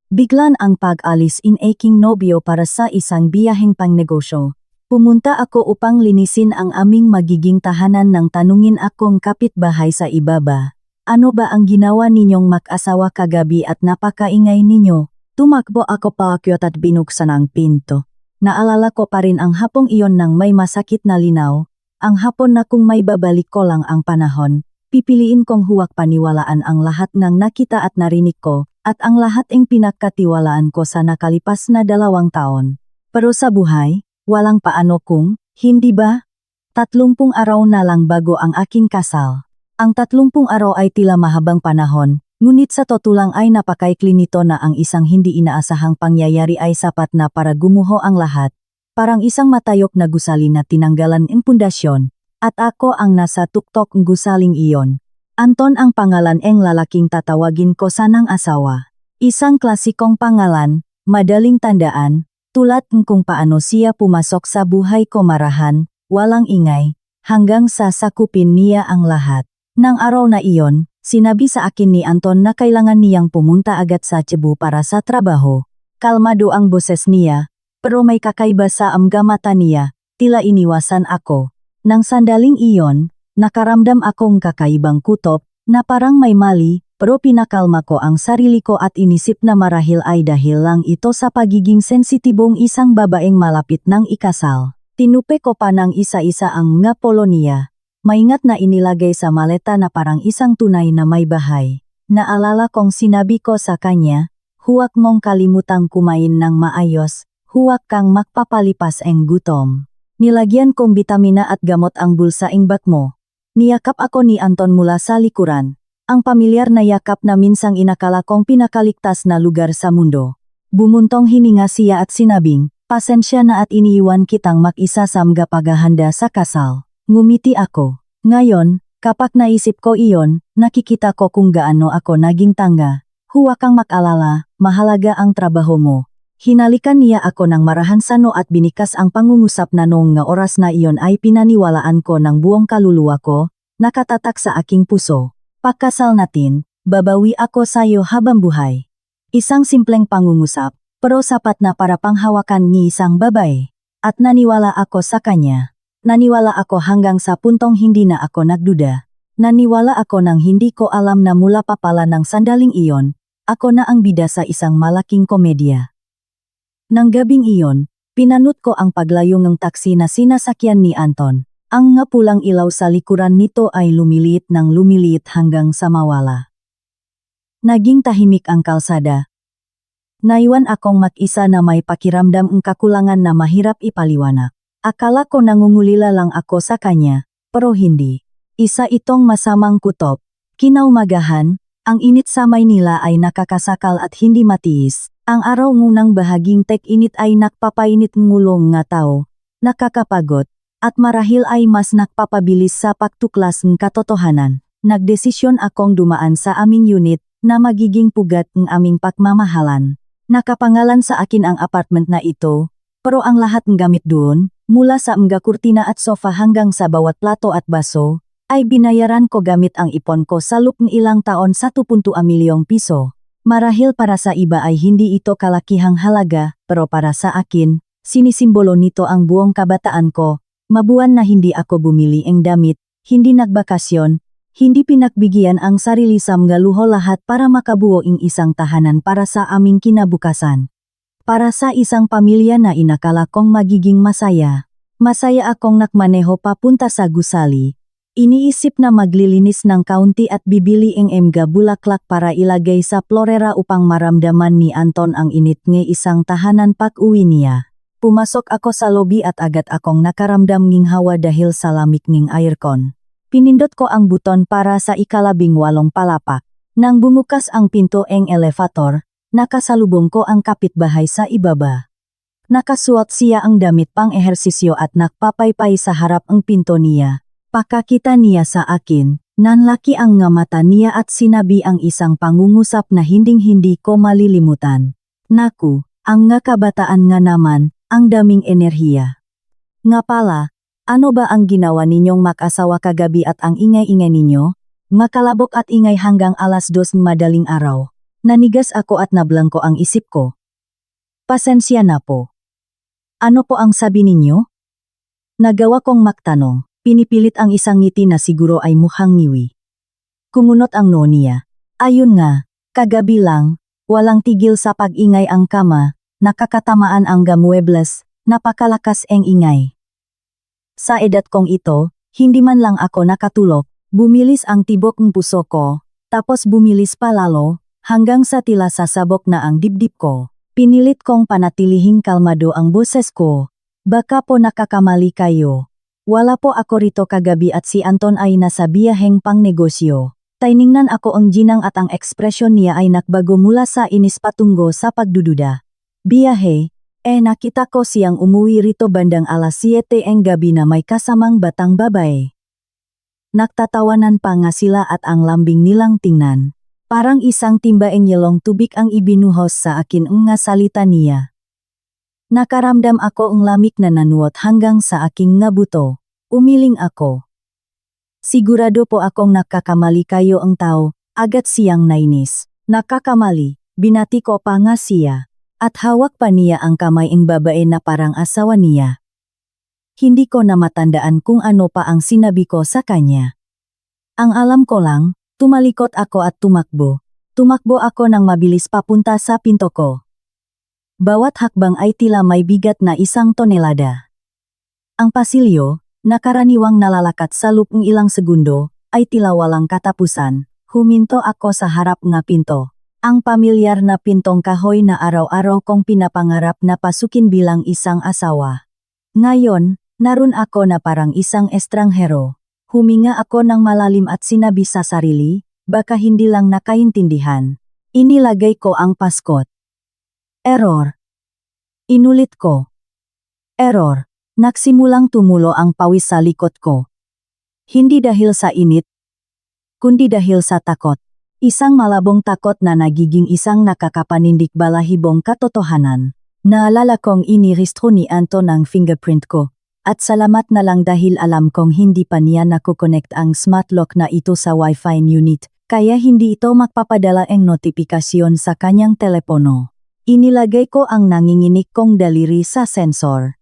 Biglan ang pag-alis in aking nobyo para sa isang biyaheng pangnegosyo. Pumunta ako upang linisin ang aming magiging tahanan nang tanungin akong kapitbahay sa ibaba. Ano ba ang ginawa ninyong mag-asawa kagabi at napakaingay ninyo? Tumakbo ako paakyat at binuksan ang pinto. Naalala ko pa rin ang hapong iyon nang may masakit na linaw. Ang hapon na kung may babalik ko lang ang panahon, pipiliin kong huwag paniwalaan ang lahat ng nakita at narinig ko, at ang lahat ang pinagkatiwalaan ko sa nakalipas na 2 taon. Pero sa buhay, walang paano kung, hindi ba? 30 araw na lang bago ang aking kasal. Ang 30 araw ay tila mahabang panahon, ngunit sa totoo lang ay napakaikli nito na ang isang hindi inaasahang pangyayari ay sapat na para gumuho ang lahat. Parang isang matayok na gusali na tinanggalan ang pundasyon, at ako ang nasa tuktok ng gusaling iyon. Anton ang pangalan ng lalaking tatawagin ko sanang asawa. Isang klasikong pangalan, madaling tandaan, tulad ng kung paano siya pumasok sa buhay ko marahan, walang ingay, hanggang sa sakupin niya ang lahat. Nang araw na iyon, sinabi sa akin ni Anton na kailangan niyang pumunta agad sa Cebu para sa trabaho. Kalmado ang boses niya, pero may kakaiba sa mata niya, tila iniwasan ako. Nang sandaling iyon, nakaramdam akong kakaibang kutob, na parang may mali, pero pinakalma ko ang sarili ko at inisip na marahil ay dahil lang ito sa pagiging sensitibong isang babaeng malapit ng ikasal. Tinupe ko pa ng isa-isa ang mga polo niya. Maingat na inilagay sa maleta na parang isang tunay na may bahay. Naalala kong sinabi ko sa kanya, huwag mong kalimutang kumain ng maayos, huwag kang magpapalipas ang gutom. Nilagyan kong bitamina at gamot ang bulsa ng bag mo. Niyakap ako ni Anton mula sa likuran. Ang pamilyar na yakap na minsang inakala kong pinakaligtas na lugar sa mundo. Bumuntong hininga siya at sinabing, pasensya na at iniiwan kitang mag-isa sa mga paghahanda sa kasal. Ngumiti ako. Ngayon, kapag naisip ko iyon, nakikita ko kung gaano ako naging tanga. Huwag kang mag-alala, mahalaga ang trabaho mo. Hinalikan niya ako ng marahan sano at binikas ang pangungusap na noong nga oras na iyon ay pinaniwalaan ko ng buong kaluluwa ko, nakatatak sa aking puso. Pagkasal natin, babawi ako sa iyo habang buhay. Isang simpleng pangungusap, pero sapat na para panghawakan ni isang babae. At naniwala ako sa kanya. Naniwala ako hanggang sa puntong hindi na ako nagduda. Naniwala ako nang hindi ko alam na mula pa pala ng sandaling iyon, ako na ang bida sa isang malaking komedya. Nang gabing iyon, pinanut ko ang paglayo ng taksi na sinasakyan ni Anton. Ang nga pulang ilaw sa likuran nito ay lumiliit ng lumiliit hanggang sa mawala. Naging tahimik ang kalsada. Naiwan akong mag-isa na may pakiramdam ng kakulangan na mahirap ipaliwanag. Akala ko nangungulila lang ako sa kanya, pero hindi. Isa itong masamang kutob. Kinaumagahan, ang init sa Maynila ay nakakasakal at hindi matiis. Ang araw ngunang bahaging tek-init ay nakpapainit ngulong nga tao, nakakapagod, at marahil ay mas nakpapabilis sa pagtuklas ng katotohanan. Nagdesisyon akong dumaan sa aming unit na magiging pugat ng aming pagmamahalan. Nakapangalan sa akin ang apartment na ito, pero ang lahat ng gamit doon, mula sa mga kurtina at sofa hanggang sa bawat plato at baso, ay binayaran ko gamit ang ipon ko sa loob ng ilang taon sa 1.2 milyong piso. Marahil para sa iba ay hindi ito kalakihang halaga, pero para sa akin, sinisimbolo nito ang buong kabataan ko. Mabuwan na hindi ako bumili ng damit, hindi nagbakasyon, hindi pinagbigyan ang sarili sa mga luho lahat para makabuo ng isang tahanan para sa aming kinabukasan. Para sa isang pamilya na inakala kong magiging masaya. Masaya akong nakmaneho papunta sa gusali. Iniisip na maglilinis ng kaunti at bibili ng mga bulaklak para ilagay sa florera upang maramdaman ni Anton ang init ng isang tahanan pag-uwi niya. Pumasok ako sa lobby at agad akong nakaramdam ng hawa dahil sa lamig ng aircon. Pinindot ko ang buton para sa 18 palapak. Nang bumukas ang pinto ng elevator, nakasalubong ko ang kapitbahay sa ibaba. Nakasuot siya ang damit pang ehersisyo at nakpapaypay sa harap ng pinto niya. Pakakita niya sa akin, nanlaki ang nga mata niya at sinabi ang isang pangungusap na hinding-hindi ko malilimutan. Naku, ang nga kabataan nga naman, ang daming enerhiya. Nga pala, ano ba ang ginawa ninyong mag-asawa kagabi at ang ingay-ingay ninyo? Makalabok at ingay hanggang 2:00 madaling araw. Nanigas ako at nablangko ang isip ko. Pasensya na po. Ano po ang sabi ninyo? Nagawa kong magtanong, pinipilit ang isang ngiti na siguro ay mukhang ngiwi. Kumunot ang noo niya. Ayun nga, kagabi lang, walang tigil sa pag-ingay ang kama, nakakatamaan ang gamuebles, napakalakas ang ingay. Sa edad kong ito, hindi man lang ako nakatulog, bumilis ang tibok ng puso ko, tapos bumilis pa lalo, hanggang sa tila sasabog na ang dibdib ko. Pinilit kong panatilihing kalmado ang boses ko. Baka po nakakamali kayo. Wala po ako rito kagabi at si Anton ay nasa biyaheng pangnegosyo. Tiningnan ako ang ginang at ang ekspresyon niya ay nagbago mula sa inis patungo sa pagdududa. Biyahe? Nakita ko siyang umuwi rito bandang alas 7 ng gabi na may kasamang batang babae. Nagtatawanan pa nga sila at ang lambing nilang tingnan. Parang isang timbaeng yelong tubig ang ibinuhos sa akin nga salita niya. Nakaramdam ako ang lamig na nanuot hanggang sa aking ngabuto. Umiling ako. Sigurado po akong nakakamali kayo ang tao, agad siyang nainis. Nakakamali, binati ko pa nga siya. At hawak pa niya ang kamay ng babae na parang asawa niya. Hindi ko na matandaan kung ano pa ang sinabi ko sa kanya. Ang alam ko lang, tumalikot ako at tumakbo. Tumakbo ako nang mabilis papunta sa pinto ko. Bawat hakbang ay tila may bigat na 1 tonelada. Ang pasilyo, na karaniwang nalalakat sa loob ng ilang segundo, ay tila walang katapusan. Huminto ako sa harap nga pinto. Ang pamilyar na pintong kahoy na araw-araw kong pinapangarap na pasukin bilang isang asawa. Ngayon, naroon ako na parang isang estranghero. Huminga ako ng malalim at sinabi sa sarili, baka hindi lang nakaintindihan. Inilagay ko ang paskot. Error. Inulit ko. Error. Nagsimulang tumulo ang pawis sa likod ko. Hindi dahil sa init, kundi dahil sa takot. Isang malabong takot na nagiging isang nakakapanindik balahibong katotohanan. Naalala kong inirehistro ni Anton ang fingerprint ko. At salamat na lang dahil alam kong hindi pa niya nakukonect ang smart lock na ito sa Wi-Fi unit, kaya hindi ito magpapadala ng notifikasyon sa kanyang telepono. Inilagay ko ang nanginginig kong daliri sa sensor.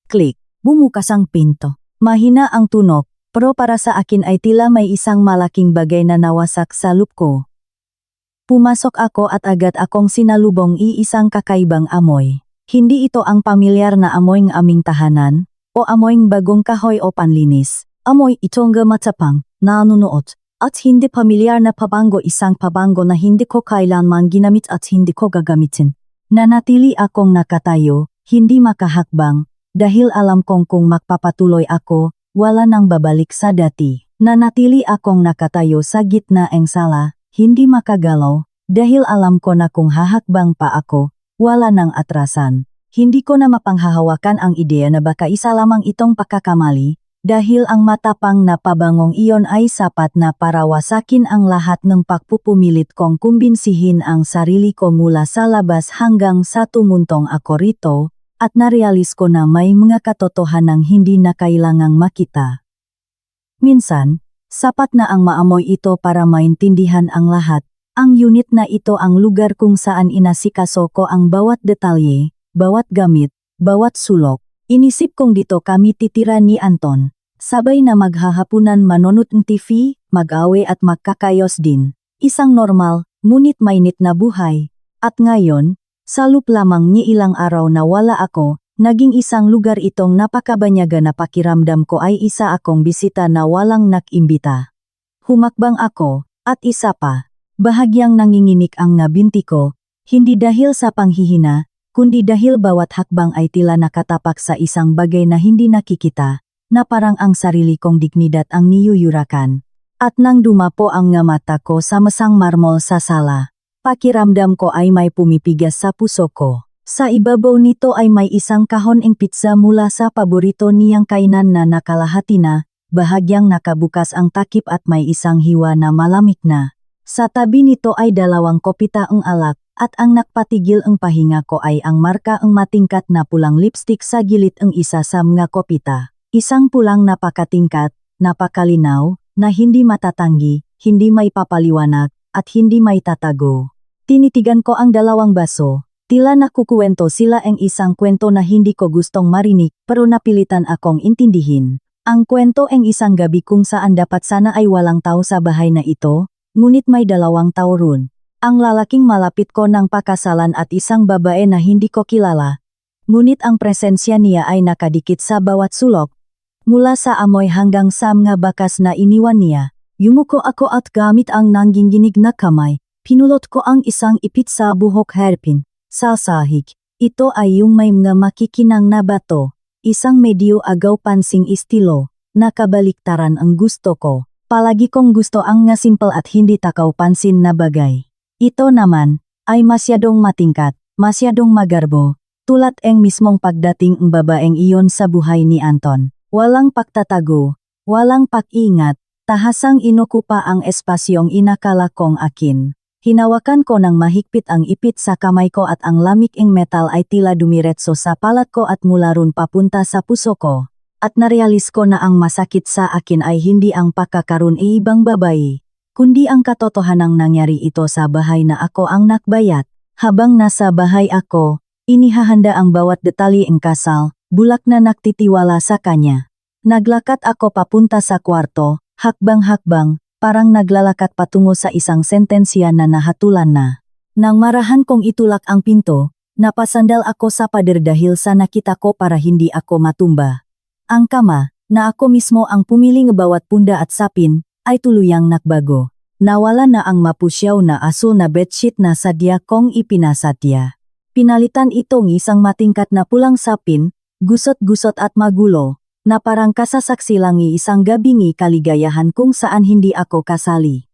Click, bumukas ang pinto. Mahina ang tunog, pero para sa akin ay tila may isang malaking bagay na nawasak sa loob ko. Pumasok ako at agad akong sinalubong iisang kakaibang amoy. Hindi ito ang pamilyar na amoy ng aming tahanan, o amoy ng bagong kahoy o panlinis. Amoy itong matapang, nanunuot, at hindi pamilyar na pabango, isang pabango na hindi ko kailanman ginamit at hindi ko gagamitin. Nanatili akong nakatayo, hindi makahakbang, dahil alam kong kung magpapatuloy ako, wala nang babalik sa dati. Nanatili akong nakatayo sa gitna ng sala, hindi makagalaw, dahil alam ko na kung hahakbang pa ako, wala nang atrasan. Hindi ko na mapanghahawakan ang ideya na baka isa lamang itong pagkakamali, dahil ang matapang na pabangong iyon ay sapat na para wasakin ang lahat ng pagpupumilit kong kumbinsihin ang sarili ko mula sa labas hanggang sa tumuntong ako rito, at narealis ko na may mga katotohanang hindi na kailangang makita. Minsan, sapat na ang maamoy ito para maintindihan ang lahat. Ang unit na ito ang lugar kung saan inasikaso ko ang bawat detalye, bawat gamit, bawat sulok. Inisip kong dito kami titira ni Anton. Sabay na maghahapunan, manonood ng TV, mag-awe at magkakayos din. Isang normal, ngunit mainit na buhay. At ngayon, sa loob lamang ni ilang araw na wala ako, naging isang lugar itong napakabanyaga na pakiramdam ko ay isa akong bisita na walang nakimbita. Humakbang ako, at isa pa. Bahagyang nanginginig ang nga binti ko, hindi dahil sa panghihina, kundi dahil bawat hakbang ay tila nakatapak sa isang bagay na hindi nakikita, na parang ang sarili kong dignidad ang niyuyurakan. At nang dumapo ang nga mata ko sa masang marmol sa sala, pakiramdam ko ay may pumipigas sa puso ko. Sa ibabaw nito ay may isang kahon ng pizza mula sa paborito niyang kainan na nakalahati na, bahagyang nakabukas ang takip at may isang hiwa na malamig na. Sa tabi nito ay 2 kopita ang alak, at ang nakpatigil ang pahinga ko ay ang marka ang matingkat na pulang lipstick sa gilid ang isa sa mga kopita. Isang pulang napakatingkat, napakalinaw, na hindi matatanggi, hindi may papaliwanag, at hindi may tatago. Tinitigan ko ang dalawang baso. Tila nakukuwento sila ang isang kwento na hindi ko gustong marinig pero napilitan akong intindihin. Ang kwento ang isang gabi kung saan dapat sana ay walang tao sa bahay na ito, ngunit may dalawang tao roon. Ang lalaking malapit ko ng pakasalan at isang babae na hindi ko kilala. Ngunit ang presensya niya ay nakadikit sa bawat sulok. Mula sa amoy hanggang sa mga bakas na iniwan niya. Yumuko ako at gamit ang nangginginig na kamay. Pinulot ko ang isang ipit sa buhok hairpin. Sa sahig, ito ay yung may mga makikinang na bato. Isang medyo agaw pansing estilo. Nakabaliktaran ang gusto ko. Palagi kong gusto ang nga simple at hindi takaw pansin na bagay. Ito naman, ay masyadong matingkat, masyadong magarbo. Tulad ang mismong pagdating ng babaeng iyon sa buhay ni Anton. Walang pagtatago, walang pag-ingat, tahasang inukupa ang espasyong inakala kong akin. Hinawakan ko ng mahigpit ang ipit sa kamay ko at ang lamig ng metal ay tila dumiretso sa palat ko at mula ron papunta sa puso ko. At narealis ko na ang masakit sa akin ay hindi ang pagkakaroon ng ibang babae, kundi ang katotohanang nangyari ito sa bahay na ako ang nakbayat. Habang nasa bahay ako, inihahanda ang bawat detalye ng kasal, bulak na nagtitiwala sa kanya. Naglakad ako papunta sa kwarto, hakbang-hakbang, parang naglalakad patungo sa isang sentensya na nahatulan na. Nang marahan kong itulak ang pinto, napasandal ako sa pader dahil sa nakita ko para hindi ako matumba. Ang kama, na ako mismo ang pumili ng bawat punda at sapin, ay tuluyang nakbago. Nawala na ang mapusyaw na asul na bedsheet na sadya kong ipinasatya. Pinalitan itong isang matingkat na pulang sapin, gusot-gusot at magulo, na parang kasasaksi lang isang gabingi kaligayahan kung saan hindi ako kasali.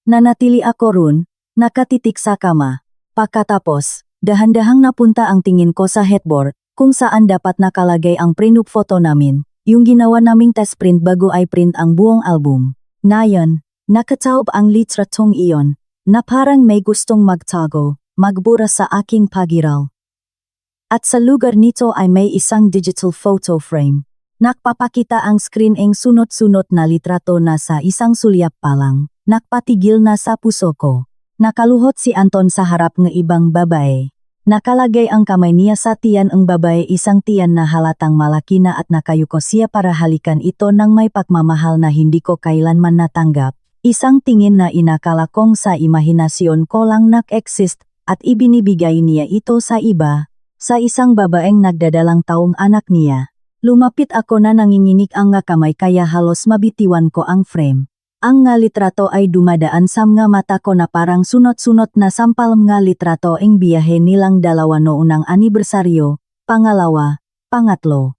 Nanatili ako roon, nakatitik sa kama. Pagkatapos, dahan-dahang napunta ang tingin ko sa headboard, kung saan dapat nakalagay ang prenup photo namin, yung ginawa naming test print bago ay print ang buong album. Ngayon, nakataob ang litratong iyon, na parang may gustong magtago, magbura sa aking pagiral. At sa lugar nito ay may isang digital photo frame. Nakpapakita ang screen ng sunot-sunot na litrato na sa isang sulyap pa lang, nakpatigil na sa puso ko. Nakaluhot si Anton sa harap ng ibang babae. Nakalagay ang kamay niya sa tiyan ng babae, isang tiyan na halatang malaki na at nakayuko siya para halikan ito ng may pagmamahal na hindi ko kailanman natanggap. Isang tingin na inakala kong sa imahinasyon ko lang nag-exist at ibinibigay niya ito sa iba, sa isang babaeng nagdadalang taong anak niya. Lumapit ako na nanginginig ang nga kamay kaya halos mabitiwan ko ang frame. Ang nga litrato ay dumadaan sa mga mata ko na parang sunot-sunot na sampal mga litrato ang biyahe nilang dalawa noong ng anibersaryo, pangalawa, pangatlo.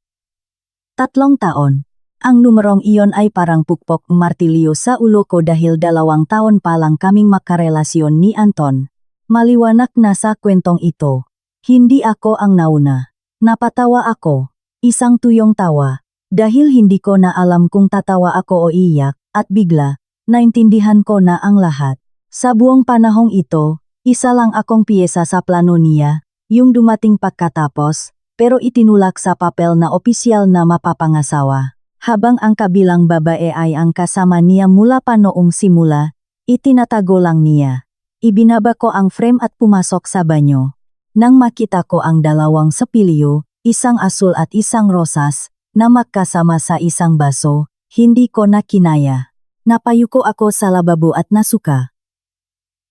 3 taon. Ang numerong iyon ay parang pukpok martilyo sa ulo ko dahil 2 taon pa lang kaming makarelasyon ni Anton. Maliwanag na sa kwentong ito. Hindi ako ang nauna. Napatawa ako. Isang tuyong tawa. Dahil hindi ko na alam kung tatawa ako o iyak, at bigla, naintindihan ko na ang lahat. Sa buong panahong ito, isa lang akong piyesa sa plano niya, yung dumating pagkatapos, pero itinulak sa papel na opisyal na mapapangasawa. Habang ang kabilang babae ay ang kasama niya mula pa noong simula, itinatago lang niya. Ibinaba ko ang frame at pumasok sa banyo. Nang makita ko ang 2 sapilyo, isang asul at isang rosas, na magkasama sa isang baso, hindi ko na kinaya. Napayuko ako sa lababo at nasuka.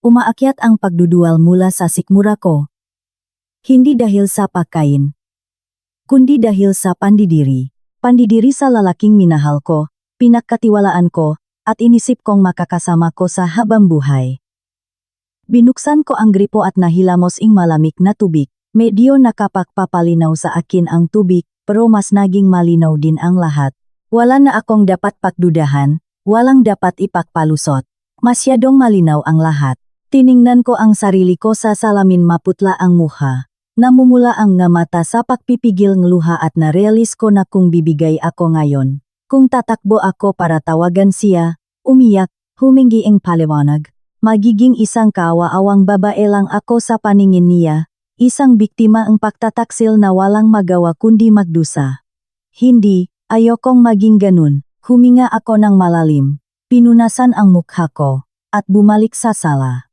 Umaakyat ang pagdudual mula sa sikmura ko. Hindi dahil sa pagkain, kundi dahil sa pandidiri. Pandidiri sa lalaking minahal ko, pinagkatiwalaan ko, at inisip kong makakasama ko sa habang buhay. Binuksan ko ang gripo at nahilamos ing malamig na tubig. Medyo nakapagpapalinaw sa akin ang tubig, pero mas naging malinaw din ang lahat. Wala na akong dapat pagdudahan, walang dapat ipagpalusot. Masyadong malinaw ang lahat. Tiningnan ko ang sarili ko sa salamin, maputla ang mukha. Namumula ang nga mata sa pagpipigil ng luha at narealis ko na kung bibigay ako ngayon. Kung tatakbo ako para tawagan siya, umiyak, humingi ang paliwanag. Magiging isang kawaawang babae lang ako sa paningin niya. Isang biktima ang pagtataksil na walang magawa kundi magdusa. Hindi, ayokong maging ganun. Huminga ako ng malalim. Pinunasan ang mukha ko, at bumalik sa sala.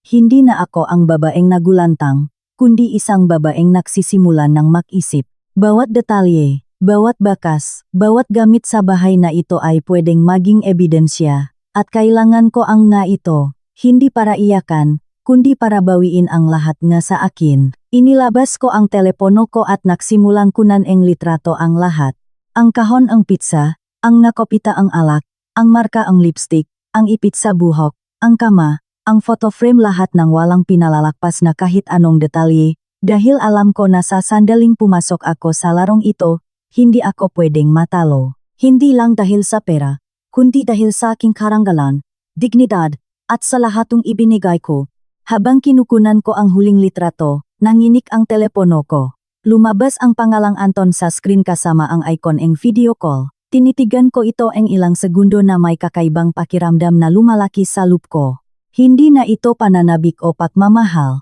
Hindi na ako ang babaeng nagulantang, kundi isang babaeng nagsisimulan ng mag-isip. Bawat detalye, bawat bakas, bawat gamit sa bahay na ito ay pwedeng maging ebidensya, at kailangan ko ang nga ito, hindi para iyakan, kundi para bawiin ang lahat nga sa akin. Inilabas ko ang telepono ko at nagsimulang kunan ang litrato ang lahat. Ang kahon ang pizza, ang nakopita ang alak, ang marka ang lipstick, ang ipit sa buhok, ang kama, ang photo frame lahat ng walang pinalalakpas na kahit anong detalye, dahil alam ko na sa sandaling pumasok ako sa larong ito, hindi ako pwedeng matalo. Hindi lang dahil sa pera, kundi dahil sa aking karangalan, dignidad, at sa lahatong ibinigay ko. Habang kinukunan ko ang huling litrato, nanginik ang telepono ko. Lumabas ang pangalang Anton sa screen kasama ang icon ng video call. Tinitigan ko ito ang ilang segundo na may kakaibang pakiramdam na lumalaki sa loop ko. Hindi na ito pananabik o pagmamahal,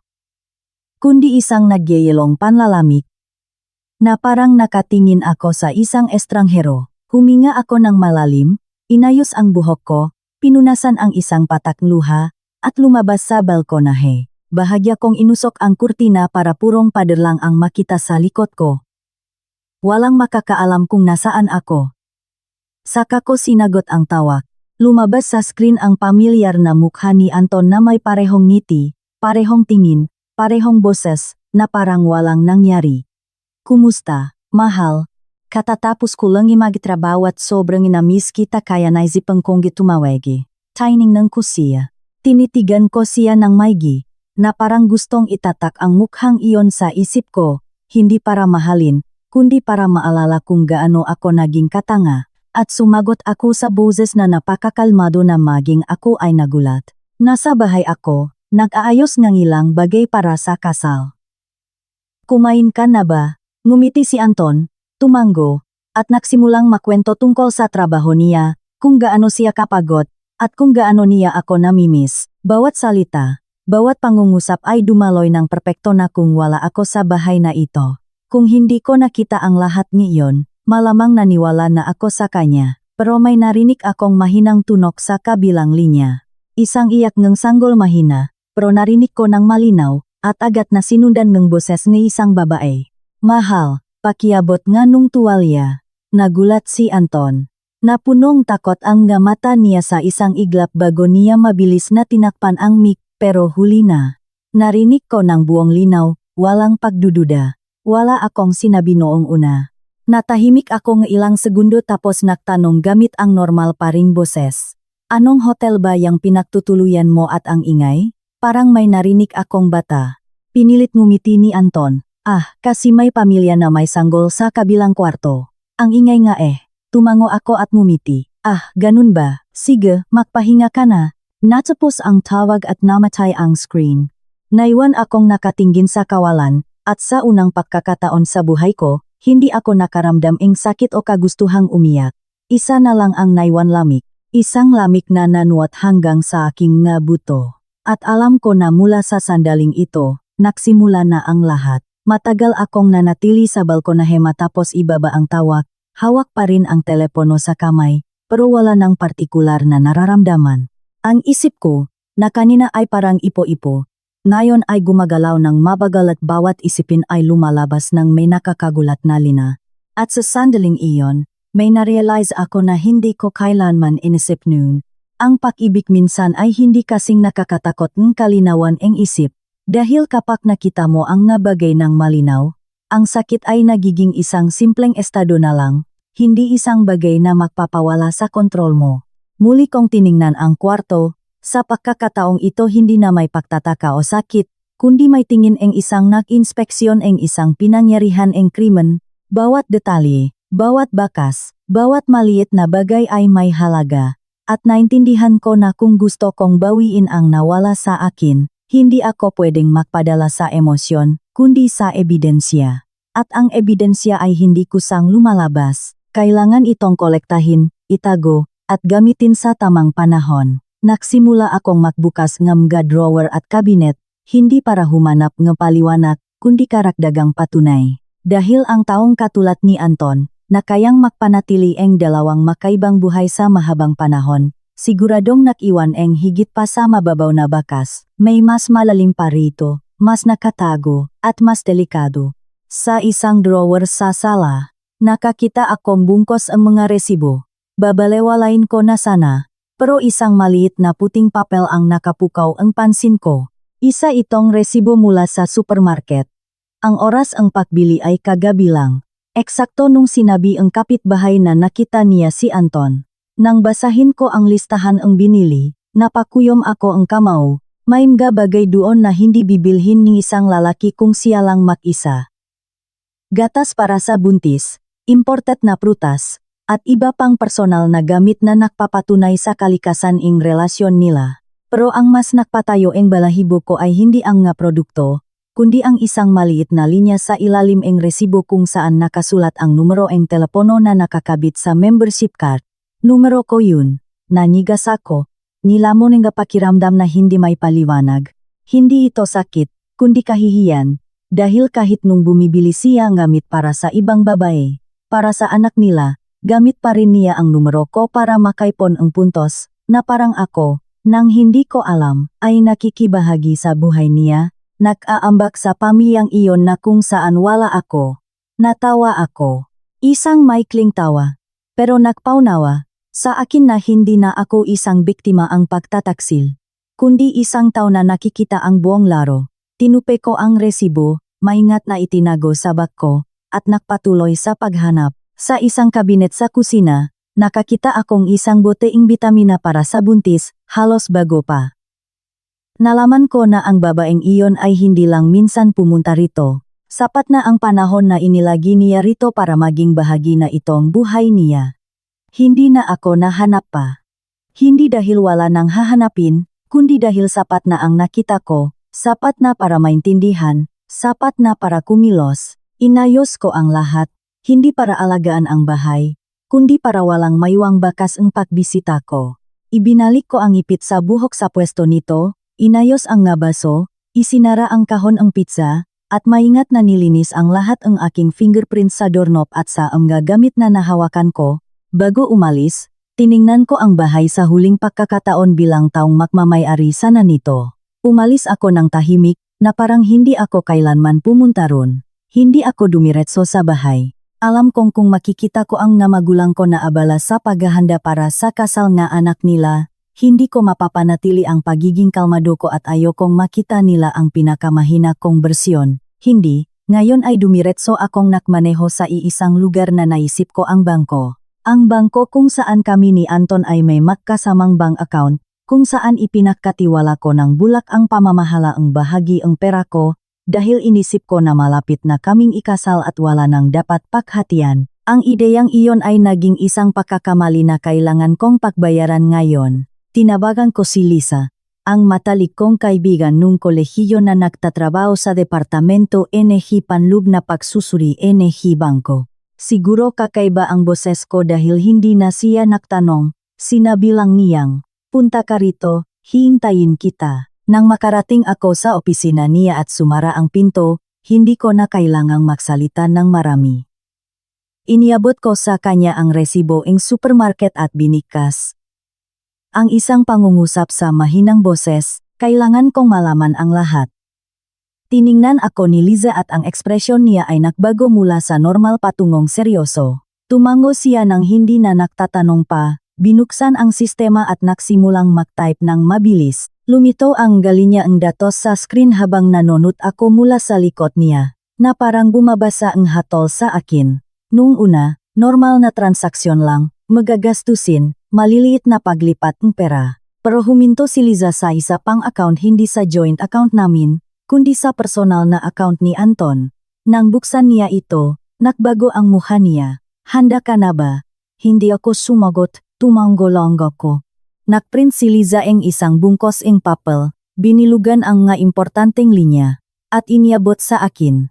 kundi isang nagyayelong panlalamig, na parang nakatingin ako sa isang estranghero. Huminga ako ng malalim, inayos ang buhok ko, pinunasan ang isang patak luha, at lumabas sa balkonahe. Bahagya kong inusok ang kurtina para purong pader lang ang makita sa likod ko. Walang makakaalam kung nasaan ako. Saka ko sinagot ang tawag. Lumabas sa screen ang pamilyar na mukha ni Anton na may parehong ngiti, parehong tingin, parehong boses, na parang walang nangyari. Kumusta, mahal? Katatapos ko lang magtrabaho at sobrang inamis kita kaya naisipang kong tumawagi. Tining ng kusiya. Tinitigan ko siya ng maigi, na parang gustong itatak ang mukhang iyon sa isip ko, hindi para mahalin, kundi para maalala kung gaano ako naging katanga. At sumagot ako sa boses na napakakalmado na maging ako ay nagulat. Nasa bahay ako, nag-aayos ng ilang bagay para sa kasal. Kumain ka na ba? Ngumiti si Anton, tumango, at nagsimulang makwento tungkol sa trabaho niya, kung gaano siya kapagod, at kung gaano niya ako namimiss. Bawat salita, bawat pangungusap ay dumaloy ng perpekto na kung wala ako sa bahay na ito. Kung hindi ko nakita ang lahat niyon, malamang naniwala na ako sa kanya, pero may narinig akong mahinang tunok sa kabilang linya. Isang iyak ng sanggol mahina, pero narinig ko ng malinaw, at agad na sinundan ng boses ng isang babae. Mahal, pakiabot nga nung tuwalya. Nagulat si Anton. Napunong takot ang mata niya sa isang iglap bago niya mabilis na tinakpan ang mic, pero huli na. Narinig ko ng buong linaw, walang pagdududa. Wala akong sinabi noong una. Natahimik ako ng ilang segundo tapos nagtanong gamit ang normal pa ring boses. Anong hotel ba yang pinagtutuluyan mo at ang ingay? Parang may narinig akong bata. Pinilit ngumiti ni Anton. Kasi may pamilya na may sanggol sa kabilang kwarto. Ang ingay nga Tumango ako at ngumiti. Ganun ba? Sige, magpahinga ka na. Natapos ang tawag at namatay ang screen. Naiwan akong nakatingin sa kawalan, at sa unang pagkakataon sa buhay ko, hindi ako nakaramdam ng sakit o kagustuhang umiyak. Isa na lang ang naiwan lamig. Isang lamig na nanuot hanggang sa aking nga buto. At alam ko na mula sa sandaling ito, nagsimula na ang lahat. Matagal akong nanatili sa balkonahe matapos ibaba ang tawag. Hawak pa rin ang telepono sa kamay, pero wala nang partikular na nararamdaman. Ang isip ko, na kanina ay parang ipo-ipo, ngayon ay gumagalaw ng mabagal at bawat isipin ay lumalabas ng may nakakagulat na lina. At sa sandaling iyon, may narealize ako na hindi ko kailanman inisip noon. Ang pag-ibig minsan ay hindi kasing nakakatakot ng kalinawan ang isip, dahil kapag nakita mo ang nga bagay ng malinaw, ang sakit ay nagiging isang simpleng estado na lang, hindi isang bagay na magpapawala sa kontrol mo. Muli kong tiningnan ang kwarto. Sa pagkakataong ito hindi na may pagtataka o sakit, kundi may tingin ang isang nag-inspeksyon ang isang pinangyarihan ang krimen. Bawat detalye, bawat bakas, bawat maliit na bagay ay may halaga. At naintindihan ko na kung gusto kong bawiin ang nawala sa akin, hindi ako pwedeng magpadala sa emosyon, kundi sa ebidensya. At ang ebidensya ay hindi kusang lumalabas. Kailangan itong kolektahin, itago, at gamitin sa tamang panahon. Nagsimula akong magbukas ng mga drawer at kabinet, hindi para humanap ng paliwanag, kundi karagdagang patunay. Dahil ang taong katulad ni Anton, na kayang magpanatili ang dalawang makaibang buhay sa mahabang panahon, Siguradong nakiwan ang higit pa sa mababaw na bakas. May mas malalim pa rito, mas nakatago, at mas delikado. Sa isang drawer sa sala, nakakita akong bungkos ang mga resibo. Babalewalain ko na sana, pero isang maliit na puting papel ang nakapukaw ang pansin ko. Isa itong resibo mula sa supermarket. Ang oras ang pagbili ay kagabi lang. Eksakto nung sinabi ang kapitbahay na nakita niya si Anton. Nang basahin ko ang listahan ang binili, napakuyom ako ang kamao. May mga bagay doon na hindi bibilhin ni isang lalaki kung siya lang mag-isa. Gatas para sa buntis, imported na prutas, at iba pang personal na gamit na nakpapatunay sa kalikasan ing relasyon nila. Pero ang mas nakpatayo ing balahibo ko ay hindi ang nga produkto, kundi ang isang maliit na linya sa ilalim ing resibo kung saan nakasulat ang numero ing telepono na nakakabit sa membership card. Numero ko yun. Nanigas ako. Nilamon nga pakiramdam na hindi may paliwanag. Hindi ito sakit, kundi kahihiyan. Dahil kahit nung bumibili siya gamit para sa ibang babae, para sa anak nila, gamit pa rin niya ang numero ko para makaipon ang puntos, na parang ako, nang hindi ko alam, ay nakikibahagi sa buhay niya, nag-aambak sa pamilyang iyon na kung saan wala ako. Natawa ako. Isang maikling tawa. Pero nagpaunawa. Sa akin na hindi na ako isang biktima ang pagtataksil, kundi isang tao na nakikita ang buong laro. Tinupe ko ang resibo, maingat na itinago sa bag ko, at nakpatuloy sa paghanap. Sa isang kabinet sa kusina, nakakita akong isang boteing bitamina para sa buntis, halos bago pa. Nalaman ko na ang babaeng iyon ay hindi lang minsan pumunta rito. Sapat na ang panahon na inilagi niya rito para maging bahagi na itong buhay niya. Hindi na ako nahanap pa. Hindi dahil wala nang hahanapin, kundi dahil sapat na ang nakita ko, sapat na para maintindihan, sapat na para kumilos. Inayos ko ang lahat, hindi para alagaan ang bahay, kundi para walang maiwang bakas ang pagbisita ko. Ibinalik ko ang ipit sa buhok sa pwesto nito, inayos ang nga baso, isinara ang kahon ang pizza, at maingat na nilinis ang lahat ang aking fingerprint sa doorknob at sa mga gamit na nahawakan ko. Bago umalis, tiningnan ko ang bahay sa huling pagkakataon bilang taong magmamay-ari sana nito. Umalis ako ng tahimik, na parang hindi ako kailanman pumunta ron. Hindi ako dumiretso sa bahay. Alam kong kung makikita ko ang namagulang ko na abala sa paghahanda para sa kasal nga anak nila, hindi ko mapapanatili ang pagiging kalmado ko at ayokong makita nila ang pinakamahina kong bersyon. Hindi, ngayon ay dumiretso akong nakmaneho sa iisang lugar na naisip ko ang bangko. Ang bangko kung saan kami ni Anton ay may magkasamang bank account, kung saan ipinagkatiwala ko ng bulak ang pamamahala ang bahagi ang pera ko, dahil inisip ko na malapit na kaming ikasal at wala nang dapat paghatian. Ang ideyang iyon ay naging isang pagkakamali na kailangan kong pagbayaran ngayon. Tinabagan ko si Lisa, ang matalik kong kaibigan nung kolehiyo na nagtatrabaho sa Departamento NG Panlub na Pagsusuri NG Bangko. Siguro kakaiba ang boses ko dahil hindi na siya nagtanong, sinabi lang niyang, punta ka rito, hihintayin kita. Nang makarating ako sa opisina niya at sumara ang pinto, hindi ko na kailangang magsalita ng marami. Iniabot ko sa kanya ang resibo ng supermarket at binikas. Ang isang pangungusap sa mahinang boses, kailangan kong malaman ang lahat. Tiningnan ako ni Liza at ang ekspresyon niya ay nagbago mula sa normal patungong seryoso. Tumango siya nang hindi na nagtatanong pa, binuksan ang sistema at nagsimulang mag-type ng mabilis. Lumitaw ang galinya ang datos sa screen habang nanonot ako mula sa likod niya, na parang bumabasa ang hatol sa akin. Nung una, normal na transaksyon lang, magagastusin, maliliit na paglipat ng pera. Pero huminto si Liza sa isa pang account hindi sa joint account namin, kundi sa personal na account ni Anton. Nang buksan niya ito, nagbago ang mukha niya. Handa ka na ba? Hindi ako sumagot, tumanggolong ako. Nagprint si Liza ang isang bungkos ng papel, binilugan ang nga importanteng linya, at iniabot sa akin.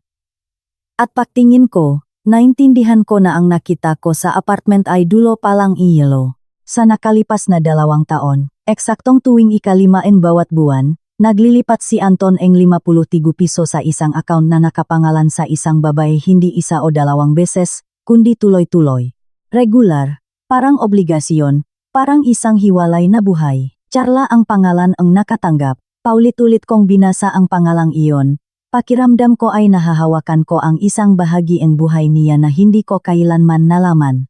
At pagtingin ko, naintindihan ko na ang nakita ko sa apartment ay dulo palang iyelo. Sa nakalipas na 2 taon, eksaktong tuwing ika-5 bawat buwan, naglilipat si Anton ng 50 piso sa isang account na nakapangalan sa isang babae hindi isa o 2 beses, kundi tuloy-tuloy. Regular, parang obligasyon, Parang isang hiwalay na buhay. Charla ang pangalan ang nakatanggap. Paulit-ulit kong binasa ang pangalang iyon. Pakiramdam ko ay nahahawakan ko ang isang bahagi ng buhay niya na hindi ko kailanman nalaman.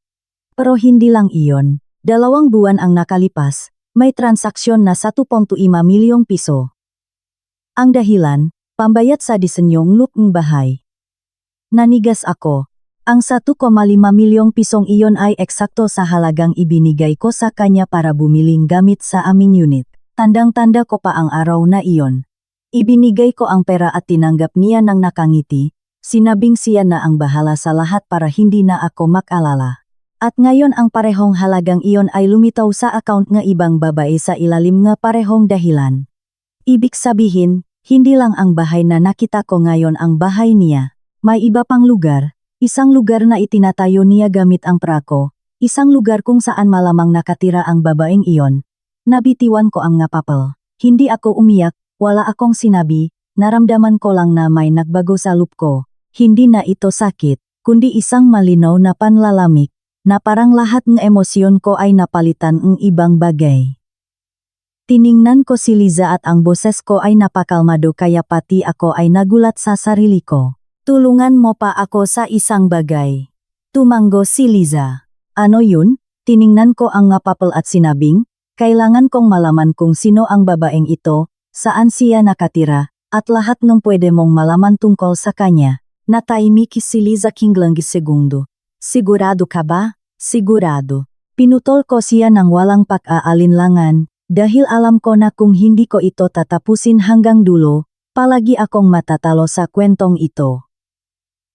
Pero hindi lang iyon. 2 buwan ang nakalipas, may transaksyon na 1.5 milyong piso. Ang dahilan, pambayad sa disenyong lupang bahay. Nanigas ako. Ang 1.5 milyong pisong iyon ay eksakto sa halagang ibinigay ko sa kanya para bumiling gamit sa aming unit. Tandang-tanda ko pa ang araw na iyon. Ibinigay ko ang pera at tinanggap niya ng nakangiti. Sinabing siya na ang bahala sa lahat para hindi na ako mag-alala. At ngayon ang parehong halagang iyon ay lumitaw sa account ng ibang babae sa ilalim ng parehong dahilan. Ibig sabihin, hindi lang ang bahay na nakita ko ngayon ang bahay niya. May iba pang lugar. Isang lugar na itinatayo niya gamit ang prako, isang lugar kung saan malamang nakatira ang babaeng iyon. Nabitiwan ko ang napapal. Hindi ako umiyak, wala akong sinabi, naramdaman ko lang na may nagbago sa loob ko. Hindi na ito sakit, kundi isang malinaw na panlalamig, na parang lahat ng emosyon ko ay napalitan ng ibang bagay. Tiningnan ko si Liza at ang boses ko ay napakalmado kaya pati ako ay nagulat sa sarili ko. Tulungan mo pa ako sa isang bagay. Tumanggo si Liza. Ano yun? Tiningnan ko ang napapal at sinabing, kailangan kong malaman kung sino ang babaeng ito, saan siya nakatira, at lahat ng pwede mong malaman tungkol sa kanya. Natahimik si Liza kinglang segundo. Sigurado ka ba? Sigurado. Pinutol ko siya ng walang pag-aalinlangan, dahil alam ko na kung hindi ko ito tatapusin hanggang dulo, palagi akong matatalo sa kwentong ito.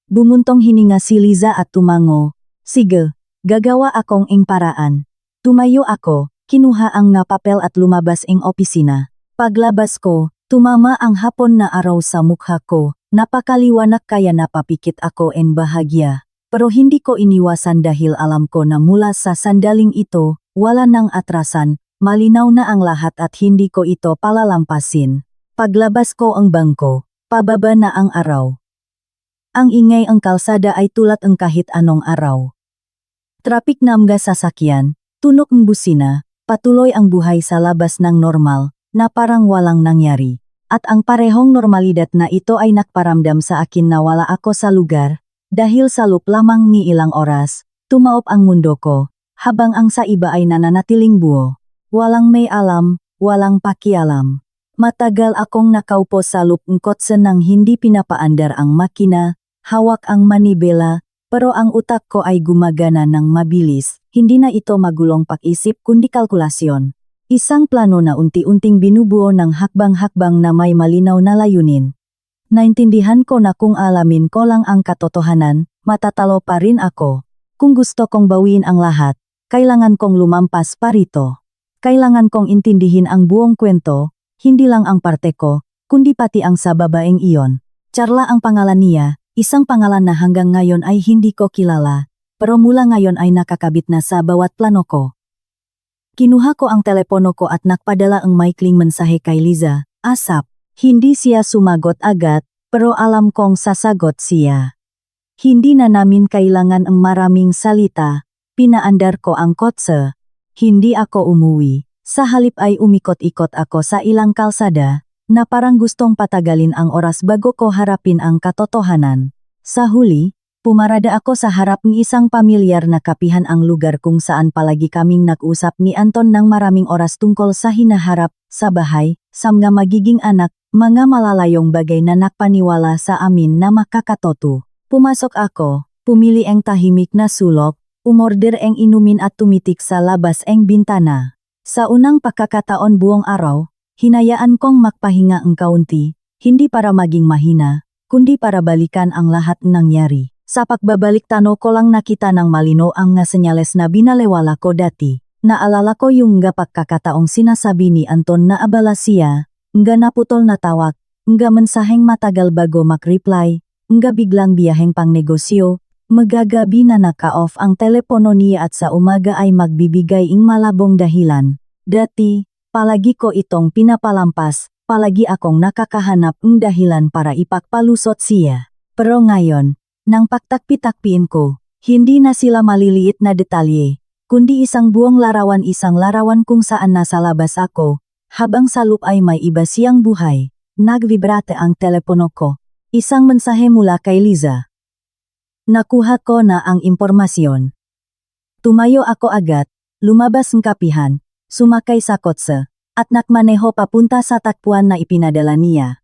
Bumuntong hininga si Liza at tumango. Sige, gagawa akong paraan. Tumayo ako, kinuha ang napapel at lumabas ang opisina. Paglabas ko, tumama ang hapon na araw sa mukha ko, napakaliwanag kaya napapikit ako en bahagya. Pero hindi ko iniwasan dahil alam ko na mula sa sandaling ito, wala nang atrasan, malinaw na ang lahat at hindi ko ito palalampasin. Paglabas ko ang bangko, pababa na ang araw. Ang ingay ang kalsada ay tulad ang kahit anong araw. Trapik na mga sasakyan, tunog ng busina, patuloy ang buhay sa labas ng normal, na parang walang nangyari. At ang parehong normalidad na ito ay nakparamdam sa akin na wala ako sa lugar, dahil sa loob lamang ni ilang oras, tumaob ang mundo ko, habang ang sa iba ay nananatiling buo. Walang may alam, walang pakialam. Matagal akong nakaupo sa loob ng kotse nang hindi pinapaandar ang makina, hawak ang manibela, pero ang utak ko ay gumagana ng mabilis, hindi na ito magulong pag-isip kundi kalkulasyon. Isang plano na unti-unting binubuo ng hakbang-hakbang na may malinaw na layunin. Naintindihan ko na kung alamin ko lang ang katotohanan, matatalo pa rin ako. Kung gusto kong bawiin ang lahat, kailangan kong lumampas pa rito. Kailangan kong intindihin ang buong kwento, hindi lang ang parte ko, kundi pati ang sa babaeng iyon. Charla ang pangalan niya. Isang pangalan na hanggang ngayon ay hindi ko kilala, pero mula ngayon ay nakakabit na sa bawat plano ko. Kinuha ko ang telepono ko at nakpadala ang maikling mensahe kay Liza, ASAP. Hindi siya sumagot agad, pero alam kong sasagot siya. Hindi na namin kailangan ang maraming salita, pinaandar ko ang kotse. Hindi ako umuwi, sa halip ay umikot-ikot ako sa ilang kalsada, na parang gustong patagalin ang oras bago ko harapin ang katotohanan. Sa huli, pumarada ako sa harap ng isang pamilyar na kapihan ang lugar kung saan palagi kaming nag-usap ni Anton ng maraming oras tungkol sa hinaharap, sa bahay, sa mga magiging anak, mga malalayong bagay na nakpaniwala sa amin na makakatoto. Pumasok ako, pumili ang tahimik na sulok, umorder ang inumin at tumitik sa labas ang bintana. Sa unang pagkakataon buong araw, hinayaan kong magpahinga ang kaunti, hindi para maging mahina, kundi para balikan ang lahat ng nangyari. Sa pagbabalik tano ko lang nakita ng malino ang nga senyales na binalewala ko dati. Naalala ko yung nga pagkakataong sinasabi ni Anton na abala siya, nga naputol na tawag, nga mensaheng matagal bago mag-reply, nga biglang biyaheng pang negosyo, magagabi na naka-off ang telepono niya at sa umaga ay magbibigay ng malabong dahilan. Dati, palagi ko itong pinapalampas, palagi akong nakakahanap ng dahilan para ipagpalusot siya. Pero ngayon, nang pagtakpi-takpiin ko, hindi na sila maliliit na detalye, kundi isang buong larawan kung saan nasa labas ako, habang sa loop ay may iba siyang buhay. Nagvibrate ang telepono ko. Isang mensahe mula kay Liza. Nakuha ko na ang impormasyon. Tumayo ako agad, lumabas ng kapihan, sumakay sa kotse, at nakmaneho papunta sa takpuan na ipinadala niya.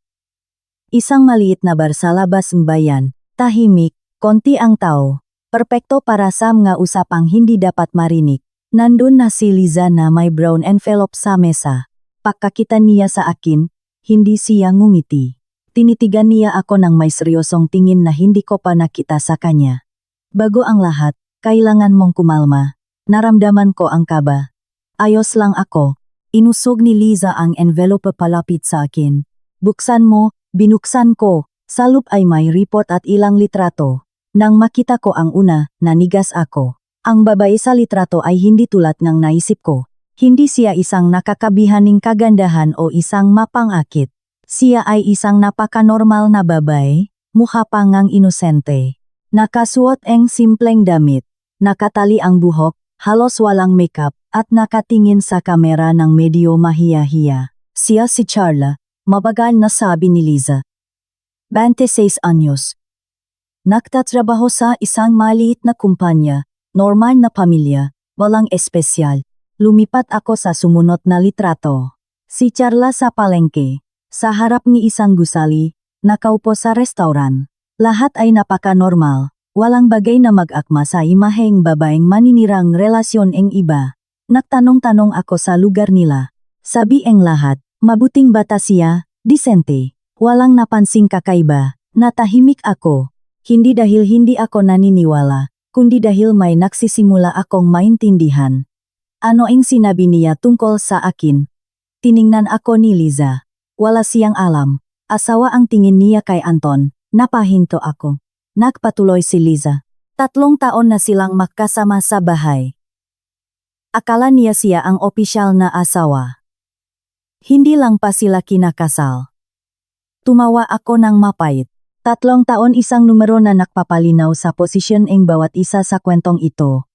Isang maliit na bar sa labas ng bayan, tahimik, konti ang tao. Perpekto para sa mga usapang hindi dapat marinig. Nandun na si Liza na may brown envelope sa mesa. Pagkakita niya sa akin, hindi siya ngumiti. Tinitigan niya ako ng may seryosong tingin na hindi ko pa nakita sa kanya. Bago ang lahat, kailangan mong kumalma. Naramdaman ko ang kaba. Ayos lang ako. Inusog ni Liza ang envelope palapit sa akin. Buksan mo, binuksan ko. Sa loob ay may report at ilang litrato. Nang makita ko ang una, nanigas ako. Ang babae sa litrato ay hindi tulad ng naisip ko. Hindi siya isang nakakabihaning kagandahan o isang mapangakit. Siya ay isang napaka-normal na babae, mukha pa ngang inosente. Nakasuot ang simpleng damit, nakatali ang buhok, halos walang makeup, at nakatingin sa kamera ng medyo mahiya-hiya. Siya si Charla, mabagal na sabi ni Liza. 26 anyos. Nagtatrabaho sa isang maliit na kumpanya, normal na pamilya, walang espesyal. Lumipat ako sa sumunod na litrato. Si Charla sa palengke, sa harap ni isang gusali, nakaupo sa restauran. Lahat ay napaka-normal, walang bagay na mag-akma sa imaheng babaeng maninirang relasyon ng iba. Nagtanong-tanong ako sa lugar nila. Sabi ang lahat, mabuting bata siya, disente. Walang napansing kakaiba, natahimik ako. Hindi dahil hindi ako naniniwala, kundi dahil may nagsisimula akong maintindihan. Ano ang sinabi niya tungkol sa akin? Tiningnan ako ni Liza. Wala siyang alam. Asawa ang tingin niya kay Anton. Napahinto ako. Nagpatuloy si Liza. 3 taon na silang magkasama sa bahay. Akala niya siya ang opisyal na asawa. Hindi lang pa sila kinakasal. Tumawa ako ng mapait. 3 taon isang numero na nakpapalinaw sa posisyon ng bawat isa sa kwentong ito.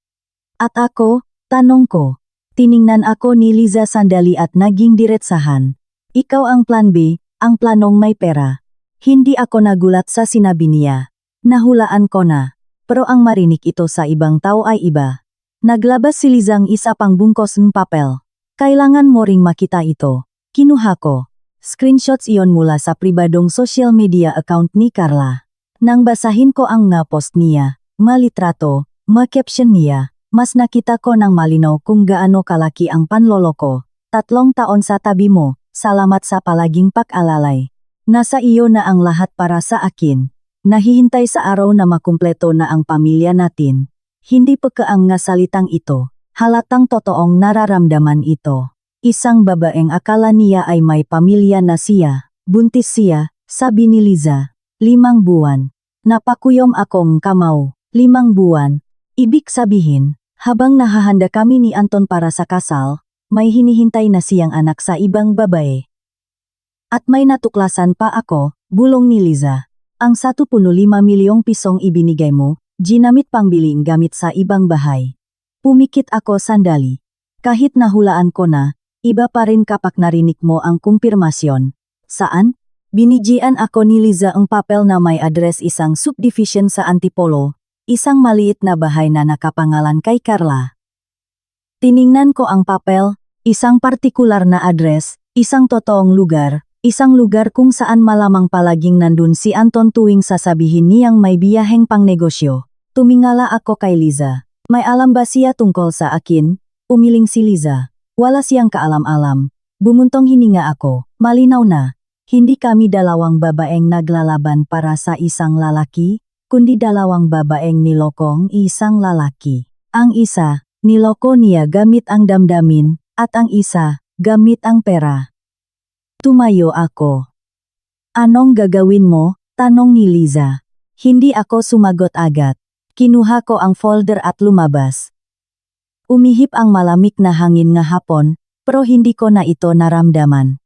At ako, tanong ko. Tiningnan ako ni Liza sandali at naging diretsahan. Ikaw ang plan B, ang planong may pera. Hindi ako nagulat sa sinabi niya. Nahulaan ko na. Pero ang marinig ito sa ibang tao ay iba. Naglabas si Lizang isa pang bungkos ng papel. Kailangan mo ring makita ito. Kinuha ko. Screenshots iyon mula sa pribadong social media account ni Carla. Nang basahin ko ang nga-post niya, malitrato, ma-caption niya, mas nakita ko ng malinaw kung gaano kalaki ang panloloko. 3 taon sa tabi mo, salamat sa palaging pag-alalay. Nasa iyo na ang lahat para sa akin. Nahihintay sa araw na makumpleto na ang pamilya natin. Hindi pagkaang nga salitang ito, halatang totoong nararamdaman ito. Isang babaeng akala niya ay may pamilya na siya, buntis siya, sabi ni Liza. 5 buwan. Napakuyom akong kamaw, 5 buwan. Ibig sabihin, habang nahahanda kami ni Anton para sa kasal, may hinihintay na siyang anak sa ibang babae. At may natuklasan pa ako, bulong ni Liza. Ang 1.5 milyong pisong ibinigay mo, ginamit pangbiling gamit sa ibang bahay. Pumikit ako sandali. Kahit nahulaan ko na, iba pa rin kapag narinig mo ang kumpirmasyon. Saan? Binigyan ako ni Liza ang papel na may address isang subdivision sa Antipolo, isang maliit na bahay na nakapangalan kay Carla. Tiningnan ko ang papel, isang partikular na address, isang totoong lugar, isang lugar kung saan malamang palaging nandun si Anton tuwing sasabihin niyang may biyaheng pangnegosyo. Tumingala ako kay Liza. May alam ba siya tungkol sa akin? Umiling si Liza. Wala siyang kaalam-alam. Bumuntong hininga ako. Malinaw na. Hindi kami dalawang babaeng naglalaban para sa isang lalaki, kundi dalawang babaeng nilokong isang lalaki. Ang isa, niloko niya gamit ang damdamin, at ang isa, gamit ang pera. Tumayo ako. Anong gagawin mo? Tanong ni Liza. Hindi ako sumagot agad. Kinuha ko ang folder at lumabas. Umihip ang malamig na hangin nga hapon, pero hindi ko na ito naramdaman.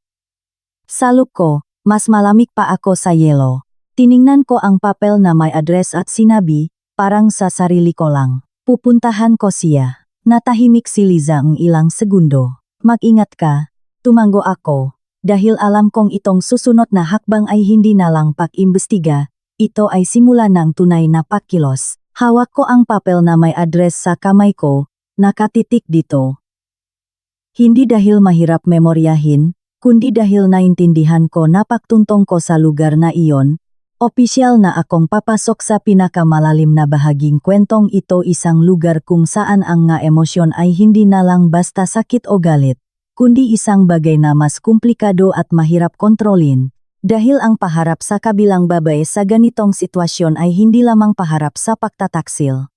Sa loop ko, mas malamig pa ako sa yelo. Tiningnan ko ang papel na may address at sinabi, parang sa sarili ko lang. Pupuntahan ko siya. Natahimik si Liza ng ilang segundo. Mag-ingat ka, tumango ako. Dahil alam kong itong susunod na hakbang ay hindi na lang pag-imbestiga, ito ay simula ng tunay na pagkilos. Hawak ko ang papel na may address sa kamay ko, nakatitik dito. Hindi dahil mahirap memoryahin, kundi dahil naintindihan ko na pagtuntong ko sa lugar na iyon, opisyal na akong papasok sa pinakamalalim na bahaging kwentong ito, isang lugar kung saan ang nga emosyon ay hindi na lang basta sakit o galit, kundi isang bagay na mas komplikado at mahirap kontrolin. Dahil ang paharap sa kabilang babae sa ganitong sitwasyon ay hindi lamang paharap sa pagtataksil,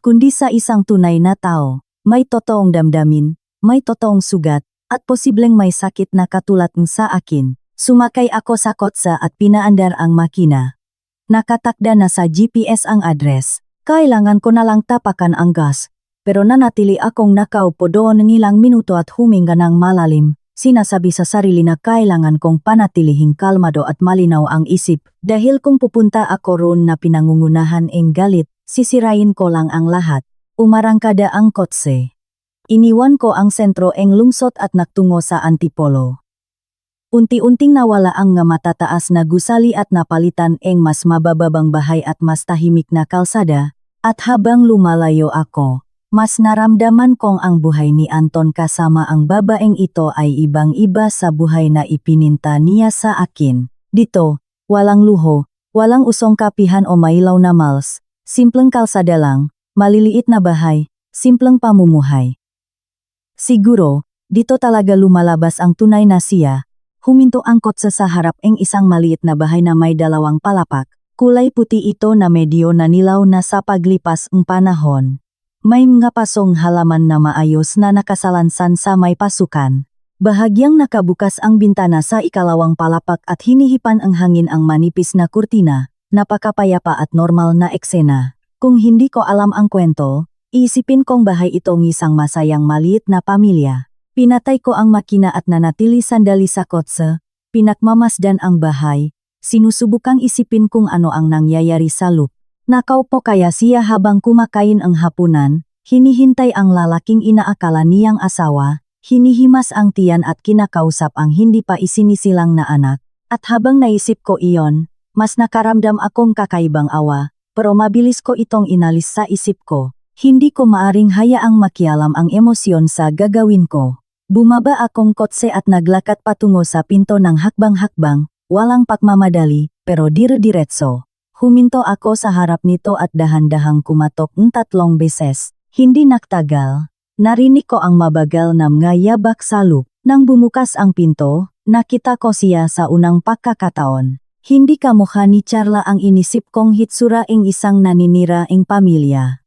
kundi sa isang tunay na tao, may totoong damdamin, may totoong sugat, at posibleng may sakit na katulad ng sa akin. Sumakay ako sa kotse at pinaandar ang makina. Nakatakda na sa GPS ang address. Kailangan ko na lang tapakan ang gas. Pero nanatili akong nakaupo doon ng ilang minuto at huminga ng malalim. Sinasabi sa sarili na kailangan kong panatilihing kalmado at malinaw ang isip. Dahil kung pupunta ako roon na pinangungunahan ang galit, sisirain ko lang ang lahat. Umarangkada ang kotse. Iniwan ko ang sentro ng lungsod at nagtungo sa Antipolo. Unti-unting nawala ang nga matataas na gusali at napalitan ang mas mabababang bahay at mas tahimik na kalsada, at habang lumalayo ako, mas naramdaman kong ang buhay ni Anton kasama ang babaeng ito ay ibang-iba sa buhay na ipininta niya sa akin. Dito, walang luho, walang usong kapihan o mailaw na malls, simpleng kalsada lang, maliliit na bahay, simpleng pamumuhay. Siguro, dito talaga lumalabas ang tunay na siya. Huminto ang kotse sa harap ng isang maliit na bahay na may dalawang palapak. Kulay puti ito na medyo nanilaw na sa paglipas ng panahon. May mga pasong halaman na maayos na nakasalansan sa may pasukan. Bahagyang nakabukas ang bintana sa ikalawang palapak at hinihipan ang hangin ang manipis na kurtina. Napakapayapa at normal na eksena. Kung hindi ko alam ang kwento, iisipin kong bahay itong isang masayang maliit na pamilya. Pinatay ko ang makina at nanatili sandali sa kotse, pinakmamasdan ang bahay, sinusubukang isipin kung ano ang nangyayari sa loop. Nakaupo kaya siya habang kumakain ang hapunan, hinihintay ang lalaking inaakala niyang asawa, hinihimas ang tiyan at kinakausap ang hindi pa isinisilang na anak, at habang naisip ko iyon, mas nakaramdam akong kakaibang awa, pero mabilis ko itong inalis sa isip ko. Hindi ko maaring hayaang makialam ang emosyon sa gagawin ko. Bumaba akong kotse at naglakad patungo sa pinto ng hakbang-hakbang, walang pagmamadali, pero dire-diretso. Huminto ako sa harap nito at dahan-dahang kumatok ng 3 beses. Hindi nagtagal, narinig ko ang mabagal na mga yabak sa loop. Nang bumukas ang pinto, nakita ko siya sa unang pagkakataon. Hindi kamukha ni Charla ang inisip kong hitsura ng isang naninira ng pamilya.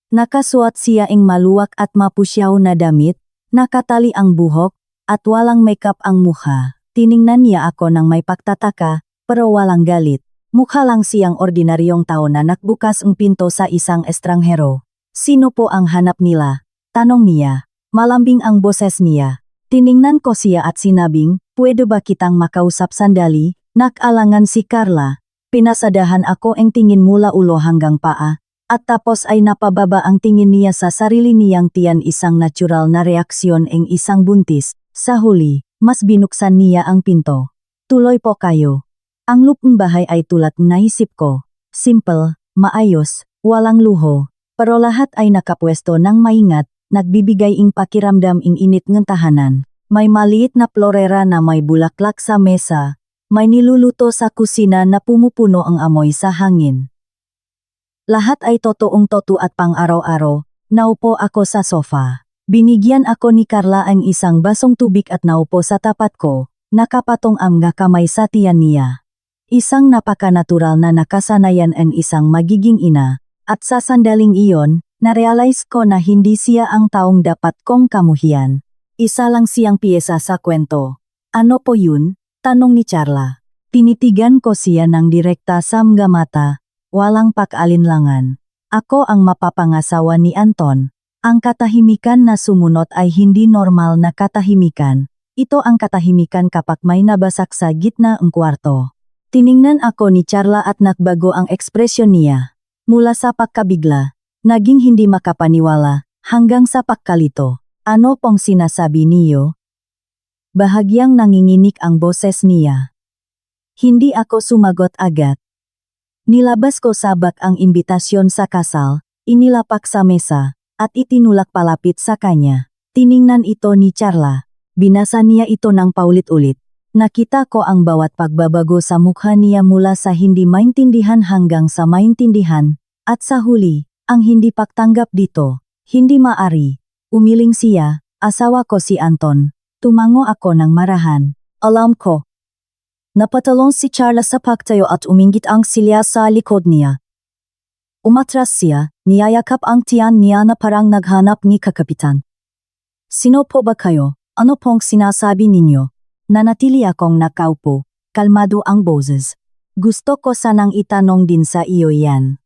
Nakasuot siya ng maluwag at mapusyaw na damit, nakatali ang buhok, at walang makeup ang mukha. Tiningnan niya ako ng may pagtataka, pero walang galit. Mukha lang siyang ordinaryong tao na nagbukas ang pinto sa isang estranghero. Sino po ang hanap nila? Tanong niya. Malambing ang boses niya. Tiningnan ko siya at sinabing, pwede ba kitang makausap sandali? Nakalangan si Carla. Pinasadahan ako ang tingin mula ulo hanggang paa. At tapos ay napababa ang tingin niya sa sarili niyang tiyan, isang natural na reaksyon ng isang buntis. Sa huli, mas binuksan niya ang pinto. Tuloy po kayo. Ang lupang bahay ay tulad naisip ko. Simple, maayos, walang luho. Pero lahat ay nakapwesto ng maingat, nagbibigay ing pakiramdam ing init ng tahanan. May maliit na florera na may bulaklak sa mesa. May niluluto sa kusina na pumupuno ang amoy sa hangin. Lahat ay totoong-toto at pang-araw-araw. Naupo ako sa sofa. Binigyan ako ni Carla ang isang basong tubig at naupo sa tapat ko, nakapatong ang mga kamay sa tiyan niya. Isang napakanatural na nakasanayan ang isang magiging ina, at sa sandaling iyon, narealize ko na hindi siya ang taong dapat kong kamuhian. Isa lang siyang piyesa sa kwento. Ano po yun? Tanong ni Charla. Tinitigan ko siya ng direkta sa mga mata. Walang pag-alinlangan. Ako ang mapapangasawa ni Anton. Ang katahimikan na sumunod ay hindi normal na katahimikan. Ito ang katahimikan kapag may nabasak sa gitna ng kwarto. Tiningnan ako ni Charla at nagbago ang ekspresyon niya. Mula sa pagkabigla, naging hindi makapaniwala, Hanggang sa pagkalito, ano pong sinasabi niyo? Bahagyang nanginginig ang boses niya. Hindi ako sumagot agad. Nilabas ko sabak ang imbitasyon sa kasal, inilapak sa mesa, at itinulak palapit sa kanya. Tiningnan ito ni Carla. Binasa niya ito ng paulit-ulit. Nakita ko ang bawat pagbabago sa mukha niya mula sa hindi maintindihan hanggang sa maintindihan, at sa huli, ang hindi pagtanggap dito. Hindi maari. Umiling siya, asawa ko si Anton. Tumango ako ng marahan. Alam ko. Napatalon si Carla sa pagtayo at umingit ang silya sa likod niya. Umatras siya, niyayakap ang tiyan niya na parang naghanap ni kakapitan. Sino po ba kayo? Ano pong sinasabi ninyo? Nanatili akong nakaupo, kalmado ang boses. Gusto ko sanang itanong din sa iyo yan.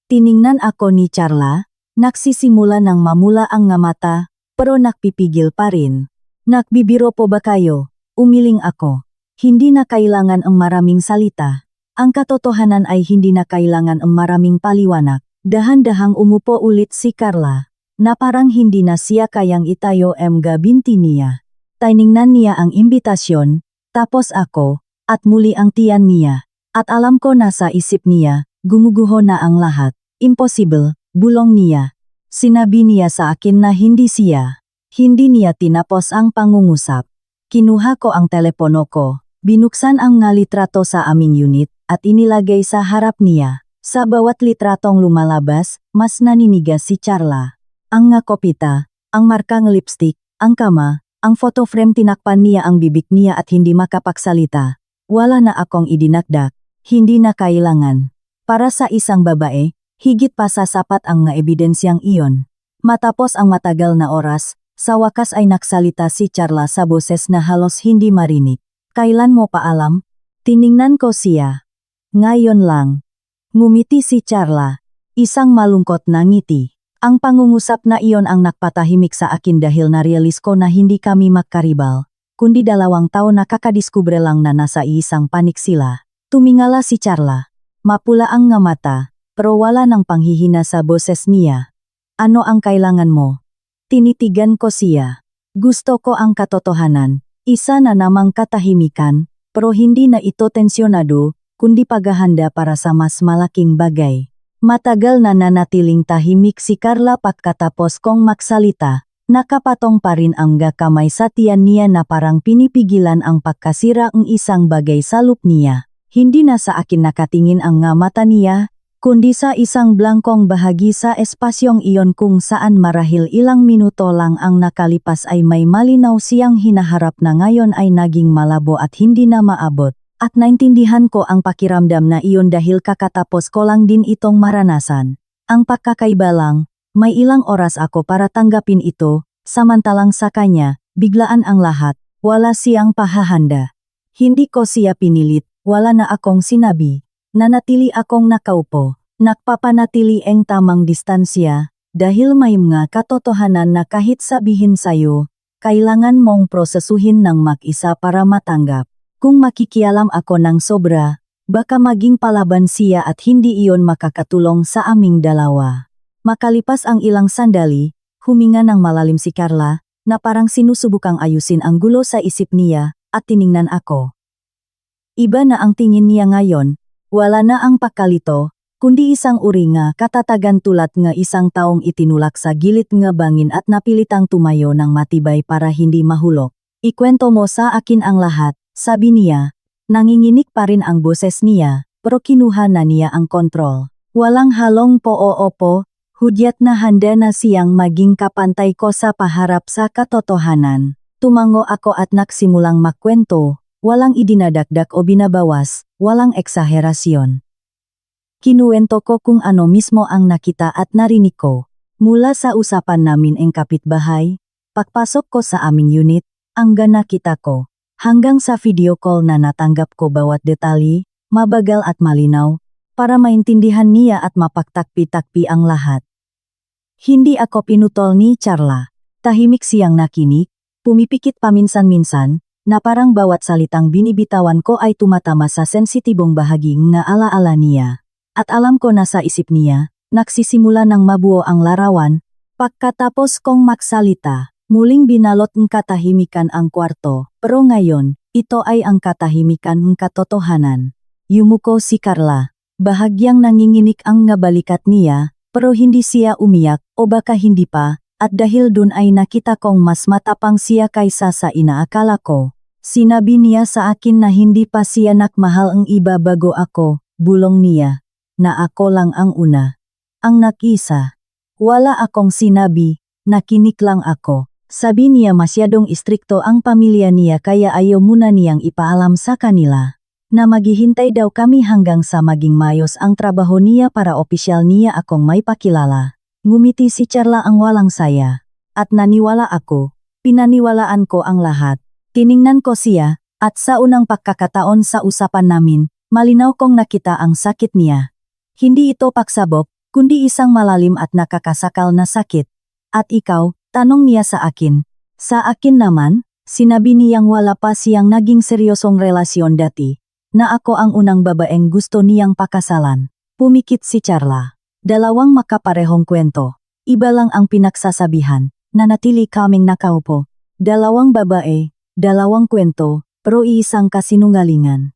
Tiningnan ako ni Carla, nagsisimula ng mamula ang nga mata, pero nakpipigil pa rin. Nakbibiro po ba kayo? Umiling ako. Hindi na kailangan ang maraming salita. Ang katotohanan ay hindi na kailangan ang maraming paliwanag. Dahan-dahang umupo ulit si Carla, na parang hindi na siya kayang itayo binti niya. Tiningnan niya ang imbitasyon, tapos ako, at muli ang tiyan niya. At alam ko na sa isip niya, gumuguho na ang lahat. Impossible, bulong niya. Sinabi niya sa akin na hindi siya. Hindi niya tinapos ang pangungusap. Kinuha ko ang telepono ko, binuksan ang nga litrato sa aming unit, at inilagay sa harap niya. Sa bawat litratong lumalabas, mas naninigas si Carla. Ang nga kopita, ang markang lipstick, ang kama, ang photo frame tinakpan niya ang bibig niya at hindi makapagsalita. Wala na akong idinakdak, hindi na kailangan. Para sa isang babae, higit pa sa sapat ang nga ebidensyang iyon. Matapos ang matagal na oras, sa wakas ay nagsalita si Carla sa boses na halos hindi marinig. Kailan mo pa alam? Tiningnan ko siya. Ngayon lang. Ngumiti si Carla. Isang malungkot na ngiti. Ang pangungusap na iyon ang nagpatahimik sa akin dahil narealis ko na hindi kami magkaribal, kundi 2 taon na kakadiskubre lang na nasa isang panik sila. Tumingala si Carla. Mapula ang nga mata, pero wala nang panghihina sa boses niya. Ano ang kailangan mo? Tinitigan ko siya. Gusto ko ang katotohanan, isa na namang katahimikan, pero hindi na ito tensyonado, kundi paghahanda para sa mas malaking bagay. Matagal na nanatiling tahimik si Carla pagkatapos kong magsalita, nakapatong pa rin ang kamay sa tiyan niya na parang pinipigilan ang pagkasira ng isang bagay sa loop niya. Hindi na sa akin nakatingin ang nga mata niya, kundi sa isang blangkong bahagi sa espasyong iyon kung saan marahil ilang minuto lang ang nakalipas ay may malinaw siyang hinaharap na ngayon ay naging malabo at hindi na maabot. At naintindihan ko ang pakiramdam na iyon dahil kakatapos ko lang din itong maranasan. Ang pagkakaiba lang, may ilang oras ako para tanggapin ito, samantalang sa kanya, biglaan ang lahat, wala siyang pahahanda. Hindi ko siya pinilit, wala na akong sinabi. Nanatili akong nakaupo, nagpapanatili ang tamang distansya, dahil may mga katotohanan na kahit sabihin sa'yo, kailangan mong prosesuhin ng mag-isa para matanggap. Kung makikialam ako ng sobra, baka maging palaban siya at hindi iyon makakatulong sa aming dalawa. Makalipas ang ilang sandali, huminga ng malalim si Carla, na parang sinusubukang ayusin ang gulo sa isip niya, at tiningnan ako. Iba na ang tingin niya ngayon. Wala na ang pakalito, kundi isang uri nga katatagan tulad nga isang taong itinulak sa gilid nga bangin at napilitang tumayo ng matibay para hindi mahulog. Ikwento mo sa akin ang lahat, sabi niya. Nanginginig pa rin ang boses niya, pero kinuha na niya ang kontrol. Walang halong po-o-opo, hudyat na handa na siyang maging kapantay ko sa paharap sa katotohanan. Tumango ako at nagsimulang magkwento. Walang idinadagdag o binabawas, walang eksaherasyon. Kinuwento ko kung ano mismo ang nakita at narinig ko. Mula sa usapan namin ang kapitbahay, pagpasok ko sa aming unit, ang nakita ko, hanggang sa video call na natanggap ko bawat detalye, mabagal at malinaw, para maintindihan niya at mapagtakpi-takpi ang lahat. Hindi ako pinutol ni Carla. Tahimik siyang nakinig, pumipikit paminsan-minsan, na parang bawat salitang binibitawan ko ay tumatama sa sensitibong bahaging na alaala niya. At alam ko na sa isip niya, nagsisimula ng mabuo ang larawan, Pagkatapos kong magsalita, muling binalot ng katahimikan ang kwarto, pero ngayon, ito ay ang katahimikan ng katotohanan. Yumuko si Carla. Bahagyang nanginginig ang ngabalikat niya, pero hindi siya umiyak, o baka hindi pa, at dahil dun ay nakita kong mas matapang siya kaysa sa inaakala ko. Sinabi niya sa akin na hindi pa siya nakmahal ang iba bago ako, bulong niya, na ako lang ang una. Ang nag-isa. Wala akong sinabi, nakinig lang ako. Sabi niya masyadong istrikto ang pamilya niya kaya ayaw muna niyang ipaalam sa kanila. Na maghihintay daw kami hanggang sa maging mayos ang trabaho niya para opisyal niya akong may pakilala. Ngumiti si Carla ang walang saya. At naniwala ako, pinaniwalaan ko ang lahat. Tiningnan ko siya, at sa unang pagkakataon sa usapan namin, malinaw kong nakita ang sakit niya. Hindi ito pagsabog, kundi isang malalim at nakakasakal na sakit. At ikaw, tanong niya sa akin. Sa akin naman, sinabi niyang wala pa siyang naging seryosong relasyon dati, na ako ang unang babaeng gusto niyang pakasalan. Pumikit si Carla. Dalawang makaparehong kwento. Iba lang ang pinagsasabihan, nanatili kaming nakaupo. Dalawang babae, dalawang kwento, pero iisang kasinungalingan.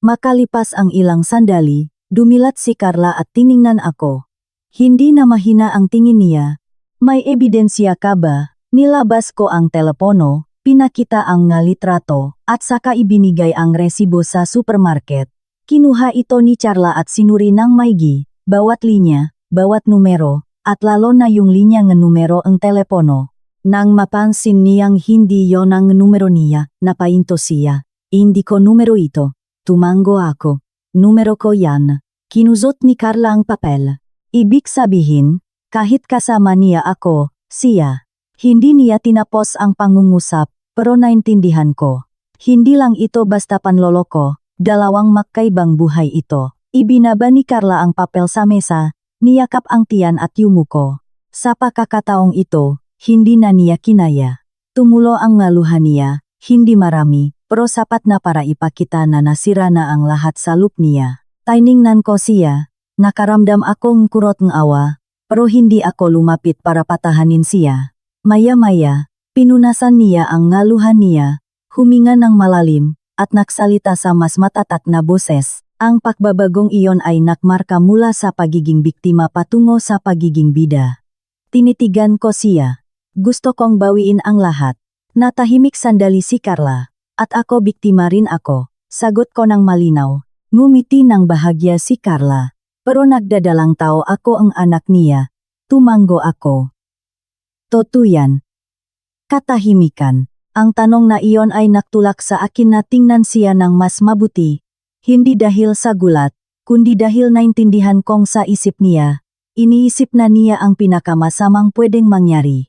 Makalipas ang ilang sandali, dumilat si Carla at tiningnan ako. Hindi na mahina ang tingin niya. May ebidensya ka ba? Nilabas ko ang telepono, pinakita ang nga litrato, at saka ibinigay ang resibo sa supermarket. Kinuha ito ni Carla at sinuri ng maigi, bawat linya, bawat numero, at lalo na yung linya ng numero ang telepono. Nang mapansin niyang hindi yon ang numero niya, napahinto siya. Hindi ko numero ito. Tumango ako. Numero ko yan. Kinuzot ni Carla ang papel. Ibig sabihin, kahit kasama niya ako, siya. Hindi niya tinapos ang pangungusap, pero naintindihan ko. Hindi lang ito basta panloloko, dalawang magkaibang buhay ito. Ibinaba ni Carla ang papel sa mesa, niyakap ang tiyan at yumuko. Sa pagkakataong ito, hindi na niya kinaya. Tumulo ang ngaluhan niya, hindi marami, pero sapat na para ipakita na nasira na ang lahat sa loop niya. Tiningnan ko siya. Nakaramdam akong kurot ng awa, pero hindi ako lumapit para patahanin siya. Maya-maya, pinunasan niya ang ngaluhan niya, huminga ng malalim, at nagsalita sa mas matatak na boses. Ang pagbabagong iyon ay nakmarka mula sa pagiging biktima patungo sa pagiging bida. Tinitigan ko siya. Gusto kong bawiin ang lahat. Natahimik sandali si Carla, at ako biktima rin ako. Sagot ko ng malinaw. Ngumiti ng bahagya si Carla. Pero nagdadalang tao ako ang anak niya. Tumango ako. Totuyan. Katahimikan. Ang tanong na iyon ay nagtulak sa akin na tingnan siya ng mas mabuti. Hindi dahil sa gulat, kundi dahil naintindihan kong sa isip niya. Iniisip na niya ang pinakamasamang pwedeng mangyari.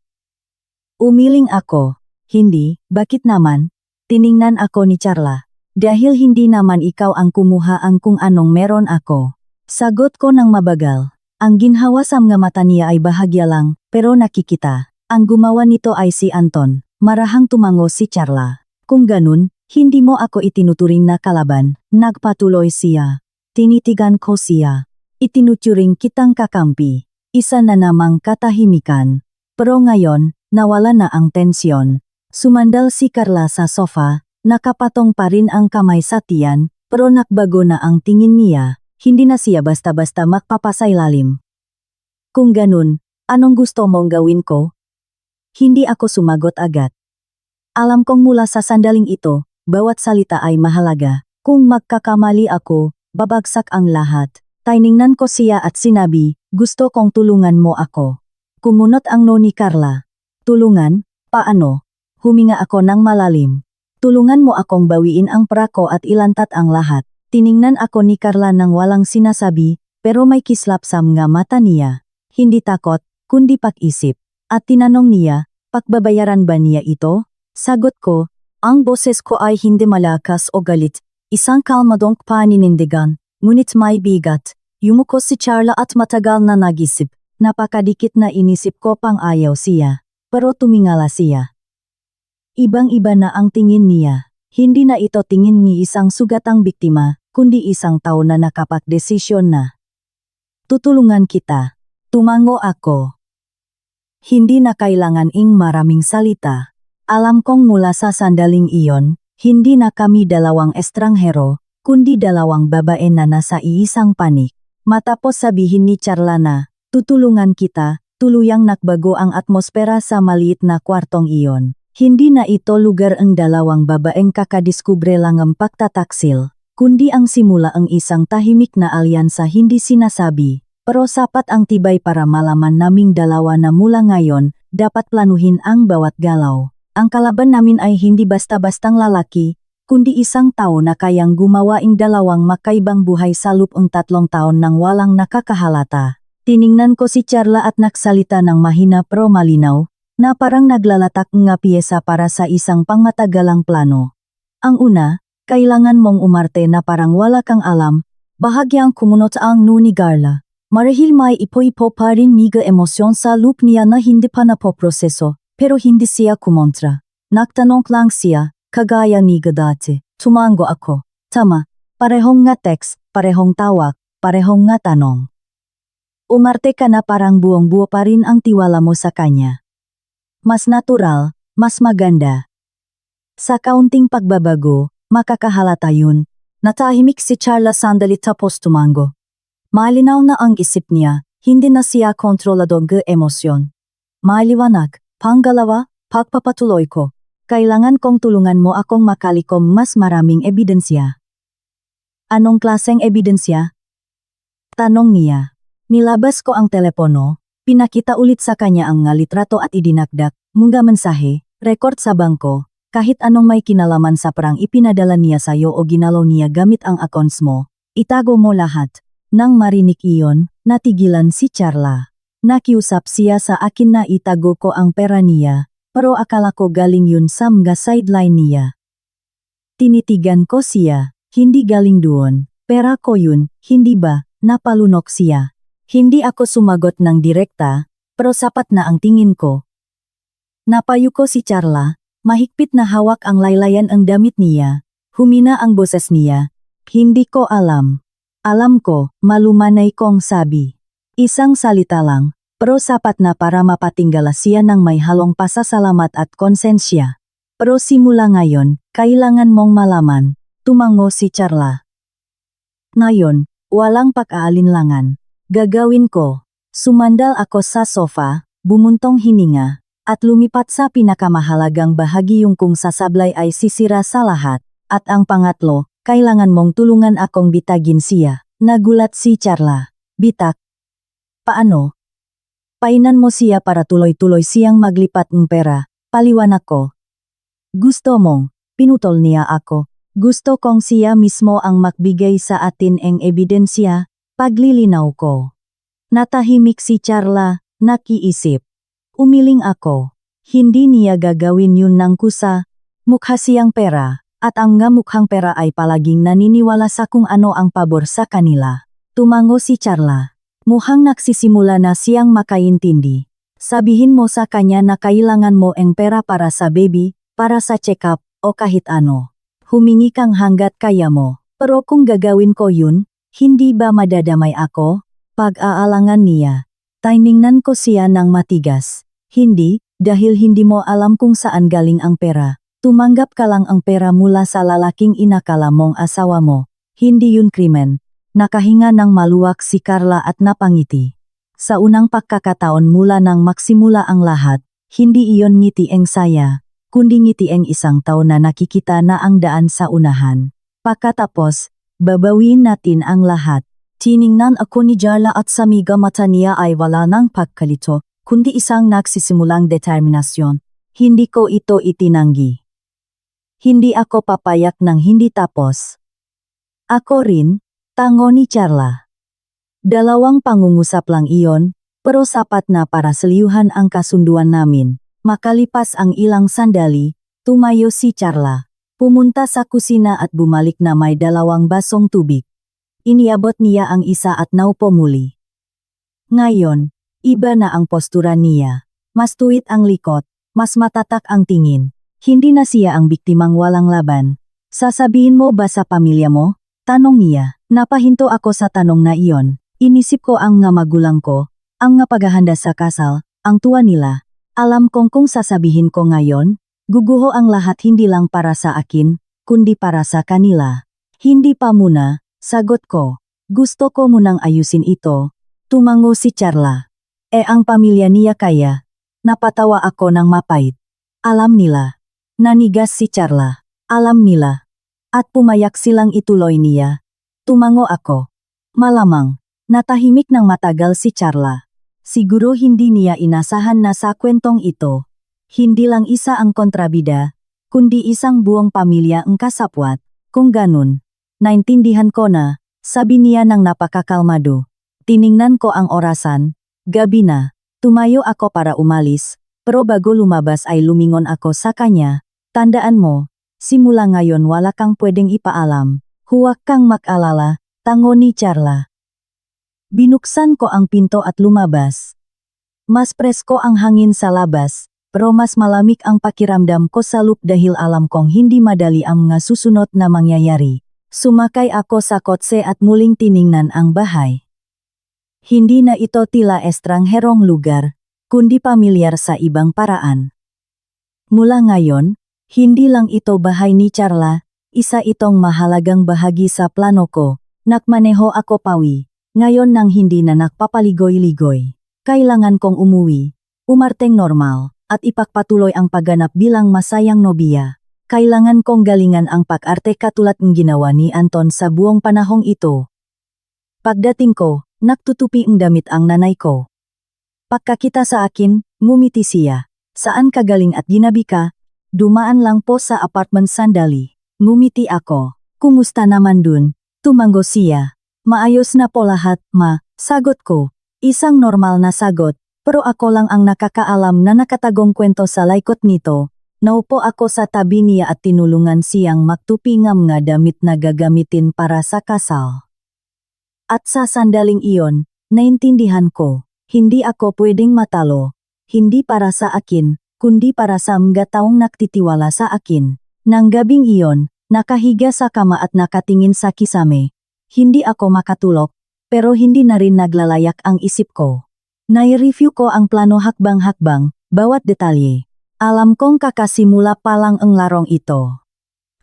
Umiling ako. Hindi, bakit naman? Tiningnan ako ni Carla. Dahil hindi naman ikaw ang kumuha ang kung anong meron ako. Sagot ko ng mabagal. Ang ginhawa sa mga mata niya ay bahagya lang, pero nakikita. Ang gumawa nito ay si Anton. Marahang tumango si Carla. Kung ganun, hindi mo ako itinuturing na kalaban. Nagpatuloy siya. Tinitigan ko siya. Itinuturing kitang kakampi. Isa na namang katahimikan. Pero ngayon, nawala na ang tensyon. Sumandal si Carla sa sofa, nakapatong pa rin ang kamay sa tiyan, pero nakbago na ang tingin niya. Hindi na siya basta-basta magpapasailalim. Kung ganun, anong gusto mong gawin ko? Hindi ako sumagot agad. Alam kong mula sa sandaling ito, bawat salita ay mahalaga. Kung magkakamali ako, babagsak ang lahat. Tiningnan ko siya at sinabi, gusto kong tulungan mo ako. Kumunot ang no ni Carla. Tulungan? Paano? Huminga ako ng malalim. Tulungan mo akong bawiin ang prako at ilantat ang lahat. Tiningnan ako ni Carla nang walang sinasabi, pero may kislap sa mga mata niya. Hindi takot, kundi pag-isip. At tinanong niya, pagbabayaran ba niya ito? Sagot ko, ang boses ko ay hindi malakas o galit. Isang kalmadong paninindigan, ngunit may bigat. Yumuko si Carla at matagal na nag-isip. Napakadikit na inisip ko pang ayaw siya. Pero tumingala siya. Ibang-iba na ang tingin niya. Hindi na ito tingin ni isang sugatang biktima, kundi isang tao na nakapagdesisyon na. Tutulungan kita. Tumango ako. Hindi na kailangan ing maraming salita. Alam kong mula sa sandaling iyon, hindi na kami dalawang estranghero, kundi dalawang babae na nasa iisang panig. Matapos sabihin ni Charla na, tutulungan kita, tuluyang nakbago ang atmosfera sa maliit na kwartong iyon. Hindi na ito lugar ang dalawang babaeng kakadiskubre lang ang pagtataksil, kundi ang simula ang isang tahimik na alyansa hindi sinasabi, pero sapat ang tibay para malaman naming dalawa na mula ngayon, dapat planuhin ang bawat galaw. Ang kalaban namin ay hindi basta-bastang lalaki, kundi isang tao na kayang gumawa ng dalawang makaibang buhay sa loob ng 3 taon nang walang nakakahalata. Tiningnan ko si Charla at nagsalita ng mahina pero malinaw, na parang naglalatak nga piyesa para sa isang pangmatagalang plano. Ang una, kailangan mong umarte na parang wala kang alam, bahagyang kumunot ang ni Carla. Marahil may ipo-ipo pa rin miga emosyon sa loop niya na hindi pa napoproseso, pero hindi siya kumontra. Nagtanong lang siya, kagaya niga dati. Tumango ako. Tama, parehong nga text, parehong tawag, parehong nga tanong. Umarte ka na parang buong-buo pa rin ang tiwala mo sa kanya. Mas natural, mas maganda. Sa kaunting pagbabago, makakahalata yun. Natahimik si Charla sandali tapos tumango. Malinaw na ang isip niya, hindi na siya kontrolado ng emosyon. Maliwanag, pangalawa, pagpapatuloy ko. Kailangan kong tulungan mo akong makalikom mas maraming ebidensya. Anong klaseng ebidensya? Tanong niya. Nilabas ko ang telepono. Pinakita ulit sa kanya ang litrato at idinakdak, mga mensahe, record sa bangko, kahit anong may kinalaman sa perang ipinadala niya sa'yo o ginalaw niya gamit ang accounts mo, itago mo lahat. Nang marinig iyon, natigilan si Charla. Nakiusap siya sa akin na itago ko ang pera niya, pero akala ko galing yun sa mga sideline niya. Tinitigan ko siya, hindi galing doon, pera ko yun, hindi ba, napalunok siya. Hindi ako sumagot ng direkta, pero sapat na ang tingin ko. Napayo ko si Charla, mahigpit na hawak ang laylayan ang damit niya, humina ang boses niya. Hindi ko alam. Alam ko, malumanay kong sabi. Isang salita lang, pero sapat na para mapatinggala siya ng may halong pasasalamat at konsensya. Pero simula ngayon, kailangan mong malaman, tumango si Charla. Ngayon, walang pag-aalinlangan. Gagawin ko. Sumandal ako sa sofa, bumuntong hininga, at lumipat sa pinakamahalagang bahagi yung kung sasablay ay sisira sa lahat. At ang pangatlo, kailangan mong tulungan akong bitagin siya. Nagulat si Charla. Bitak? Paano? Painan mo siya para tuloy-tuloy siyang maglipat ng pera, paliwanag ko. Gusto mong, pinutol niya ako. Gusto kong siya mismo ang magbigay sa atin ng ebidensya. Paglilinaw ko. Natahimik si Charla, nakiisip. Umiling ako. Hindi niya gagawin yun ng kusa. Mukha siyang pera, at ang nga mukhang pera ay palaging naniniwala sa kung ano ang pabor sa kanila. Tumango si Charla. Mukhang nagsisimula na siyang makaintindi. Sabihin mo sa kanya na kailangan mo ang pera para sa baby, para sa check-up, o kahit ano. Humingi kang hanggat kaya mo. Pero kung gagawin ko yun, hindi ba madadamay ako? Pag-aalangan niya. Tiningnan ko siya ng matigas. Hindi, dahil hindi mo alam kung saan galing ang pera. Tumanggap ka lang ang pera mula sa lalaking inakala mong asawa mo. Hindi yun krimen. Nakahinga ng maluwag si Carla at napangiti. Sa unang pagkakataon mula nang maksimula ang lahat, hindi iyon ngiti ang saya, kundi ngiti ang isang tao na nakikita na ang daan sa unahan. Pagkatapos, babawiin natin ang lahat. Tiningnan ako ni Charla at sa miga mata niya ay wala ng pagkalito, kundi isang nagsisimulang determinasyon. Hindi ko ito itinanggi. Hindi ako papayak ng hindi tapos. Ako rin, tango ni Charla. Dalawang pangungusap lang iyon, pero sapat na para saliyuhan ang kasunduan namin. Makalipas ang ilang sandali, tumayo si Charla. Pumunta sa kusina at bumalik na may 2 basong tubig. Iniabot niya ang isa at naupo muli. Ngayon, iba na ang postura niya. Mas tuwid ang likot, mas matatak ang tingin. Hindi na siya ang biktimang walang laban. Sasabihin mo ba sa pamilya mo? Tanong niya. Napahinto ako sa tanong na iyon. Inisip ko ang nga magulang ko, ang nga paghahanda sa kasal, ang tuwa nila. Alam kung sasabihin ko ngayon, guguho ang lahat hindi lang para sa akin, kundi para sa kanila. Hindi pa muna, sagot ko. Gusto ko munang ayusin ito. Tumango si Charla. Ang pamilya niya kaya. Napatawa ako ng mapait. Alam nila. Nanigas si Charla. Alam nila. At pumayak silang ituloy niya. Tumango ako. Malamang. Natahimik ng matagal si Charla. Siguro hindi niya inasahan na sa kwentong ito. Hindi lang isa ang kontrabida, kundi isang buong pamilya ang kasapwat. Kung ganun, naintindihan ko na, sabi niya ng napakakalmado. Tiningnan ko ang orasan, gabi na. Tumayo ako para umalis, pero bago lumabas ay lumingon ako sa kanya. Tandaan mo, simula ngayon wala kang pwedeng ipaalam. Huwag kang mag-alala, tango ni Charla. Binuksan ko ang pinto at lumabas. Mas presko ang hangin sa labas, pero mas malamig ang pakiramdam ko sa loop dahil alam kong hindi madali ang mga susunod na mangyayari. Sumakay ako sa kotse at muling tiningnan ang bahay. Hindi na ito tila estrangherong lugar, kundi pamilyar sa ibang paraan. Mula ngayon, hindi lang ito bahay ni Charla, isa itong mahalagang bahagi sa plano ko. Nakmaneho ako pawi. Ngayon nang hindi na nakpapaligoy-ligoy, kailangan kong umuwi, umarteng normal, at ipagpatuloy ang pagganap bilang masayang nobiya. Kailangan kong galingan ang pag-arte katulad ng ginawa ni Anton sa buong panahong ito. Pagdating ko, naktutupi ang damit ang nanay ko. Pagkakita sa akin, ngumiti siya. Saan ka galing at ginabi ka? Dumaan lang po sa apartment sandali. Ngumiti ako. Kumusta naman dun? Tumango siya. Maayos na po lahat, ma, sagot ko. Isang normal na sagot, pero ako lang ang nakakaalam na nakatagong kwento sa laikot nito. Naupo ako sa tabi niya at tinulungan siyang magtupi ng mga damit na gagamitin para sa kasal. At sa sandaling iyon, naintindihan ko, hindi ako pwedeng matalo. Hindi para sa akin, kundi para sa mga taong nagtitiwala sa akin. Nang gabing iyon, nakahiga sa kama at nakatingin sa kisame. Hindi ako makatulog, pero hindi na rin naglalayak ang isip ko. Nai-review ko ang plano hakbang-hakbang, bawat detalye. Alam kong kakasimula pa lang ang larong ito.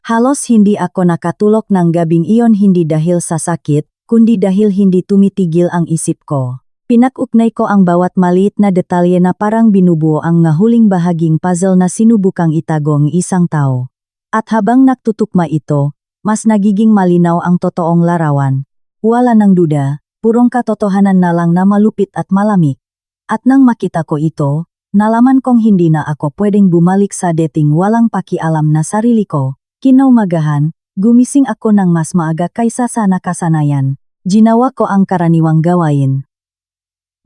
Halos hindi ako nakatulog ng gabing iyon hindi dahil sa sakit, kundi dahil hindi tumitigil ang isip ko. Pinag-ugnay ko ang bawat maliit na detalye na parang binubuo ang huling bahaging puzzle na sinubukang itago ng isang tao. At habang nagtutukma ito, mas nagiging malinaw ang totoong larawan. Wala nang duda, purong katotohanan na lang na malupit at malamig. At nang makita ko ito, nalaman kong hindi na ako pwedeng bumalik sa dating walang pakialam na sarili ko. Kinaumagahan, gumising ako ng mas maaga kaysa sa nakasanayan. Ginawa ko ang karaniwang gawain.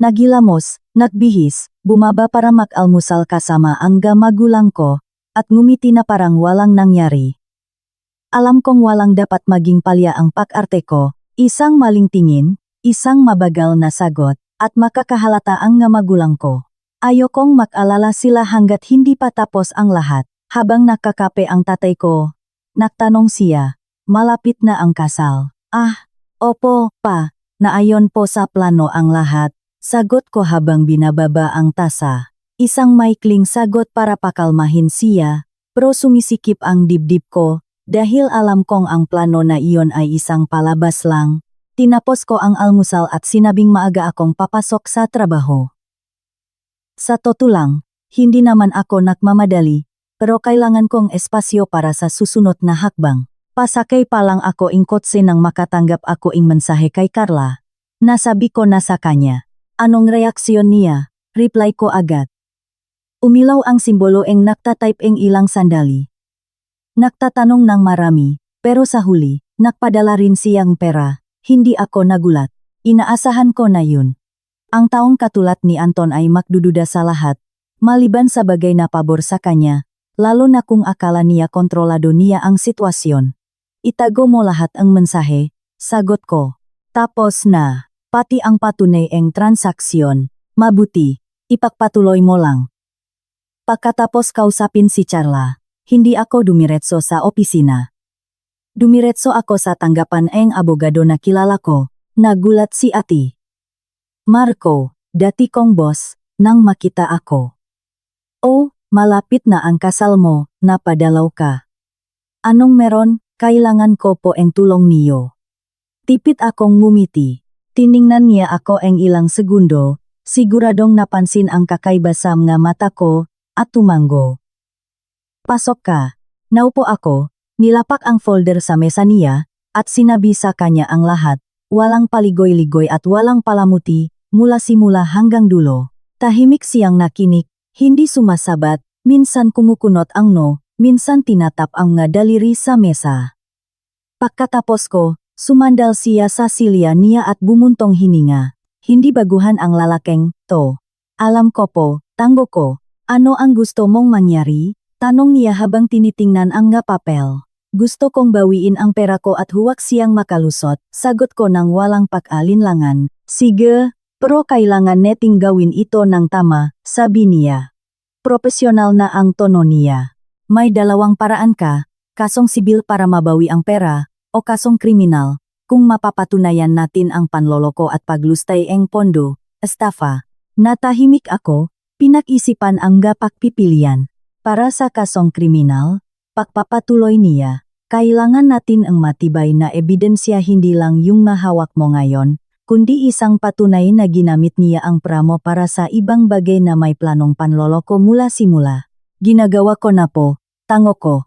Nagilamos, nagbihis, bumaba para mag-almusal kasama ang magulang ko, at ngumiti na parang walang nangyari. Alam kong walang dapat maging palya ang pag-arte ko, isang maling tingin, isang mabagal na sagot, at makakahalata ang magulang ko. Ayokong mag-alala sila hanggat hindi pa tapos ang lahat. Habang nakakape ang tatay ko, nagtanong siya, malapit na ang kasal. Opo, pa, naayon po sa plano ang lahat, sagot ko habang binababa ang tasa. Isang maikling sagot para pakalmahin siya, pero sumisikip ang dibdib ko, dahil alam kong ang plano na iyon ay isang palabas lang. Tinapos ko ang almusal at sinabing maaga akong papasok sa trabaho. Sa totoo lang, hindi naman ako nagmamadali, pero kailangan kong espasyo para sa susunod na hakbang. Pasakay pa lang ako ing kotse nang makatanggap ako ing mensahe kay Carla. Nasabi ko na sa kanya. Anong reaksyon niya? Reply ko agad. Umilaw ang simbolo ing naktatype ing ilang sandali. Nagtatanong ng marami, pero sa huli, nagpadala rin siyang pera. Hindi ako nagulat. Inaasahan ko na yun. Ang taong katulad ni Anton ay magdududa sa lahat, maliban sa bagay na pabor sa kanya, lalo na kung akala niya kontrolado niya ang sitwasyon. Itago mo lahat ang mensahe, sagot ko. Tapos na, pati ang patunay ang transaksyon, mabuti, ipagpatuloy mo lang. Pagkatapos kausapin si Charla, hindi ako dumiretso sa opisina. Dumiretso ako sa tanggapan ng abogado na kilala ko, nagulat si Ati. Marco, dati kong boss, nang makita ako. Oh, malapit na ang kasal mo, napadalaw ka. Anong meron, kailangan ko po ang tulong niyo. Tipit akong ngumiti. Tiningnan niya ako ang ilang segundo, siguradong napansin ang kakaiba sa mga mata ko, at tumango. Pasok ka. Naupo ako, nilapak ang folder sa mesa niya, at sinabi sa kanya ang lahat, walang paligoy-ligoy at walang palamuti, mula simula hanggang dulo. Tahimik siyang nakinig, hindi sumasabat, minsan kumukunot ang no, minsan tinatap ang mga daliri sa mesa. Pagkatapos ko, sumandal siya sa silya niya at bumuntong hininga. Hindi baguhan ang lalaking to. Alam ko po, tango ko. Ano ang gusto mong mangyari? Tanong niya habang tinitingnan ang nga papel. Gusto kong bawiin ang pera ko at huwag siyang makalusot, sagot ko nang walang pag-alinlangan. Sige, pero kailangan neting gawin ito ng tama, sabi niya. Profesional na ang tono niya. May dalawang paraan ka, kasong sibil para mabawi ang pera, o kasong kriminal, kung mapapatunayan natin ang panloloko at paglustay ng pondo, estafa. Natahimik ako, pinag-isipan ang pagpipilian. Para sa kasong kriminal, pagpapatuloy niya, kailangan natin ang matibay na ebidensya hindi lang yung mahawak mo ngayon, kundi isang patunay na ginamit niya ang pramo para sa ibang bagay na may planong panloloko mula simula. Ginagawa ko na po, tango ko.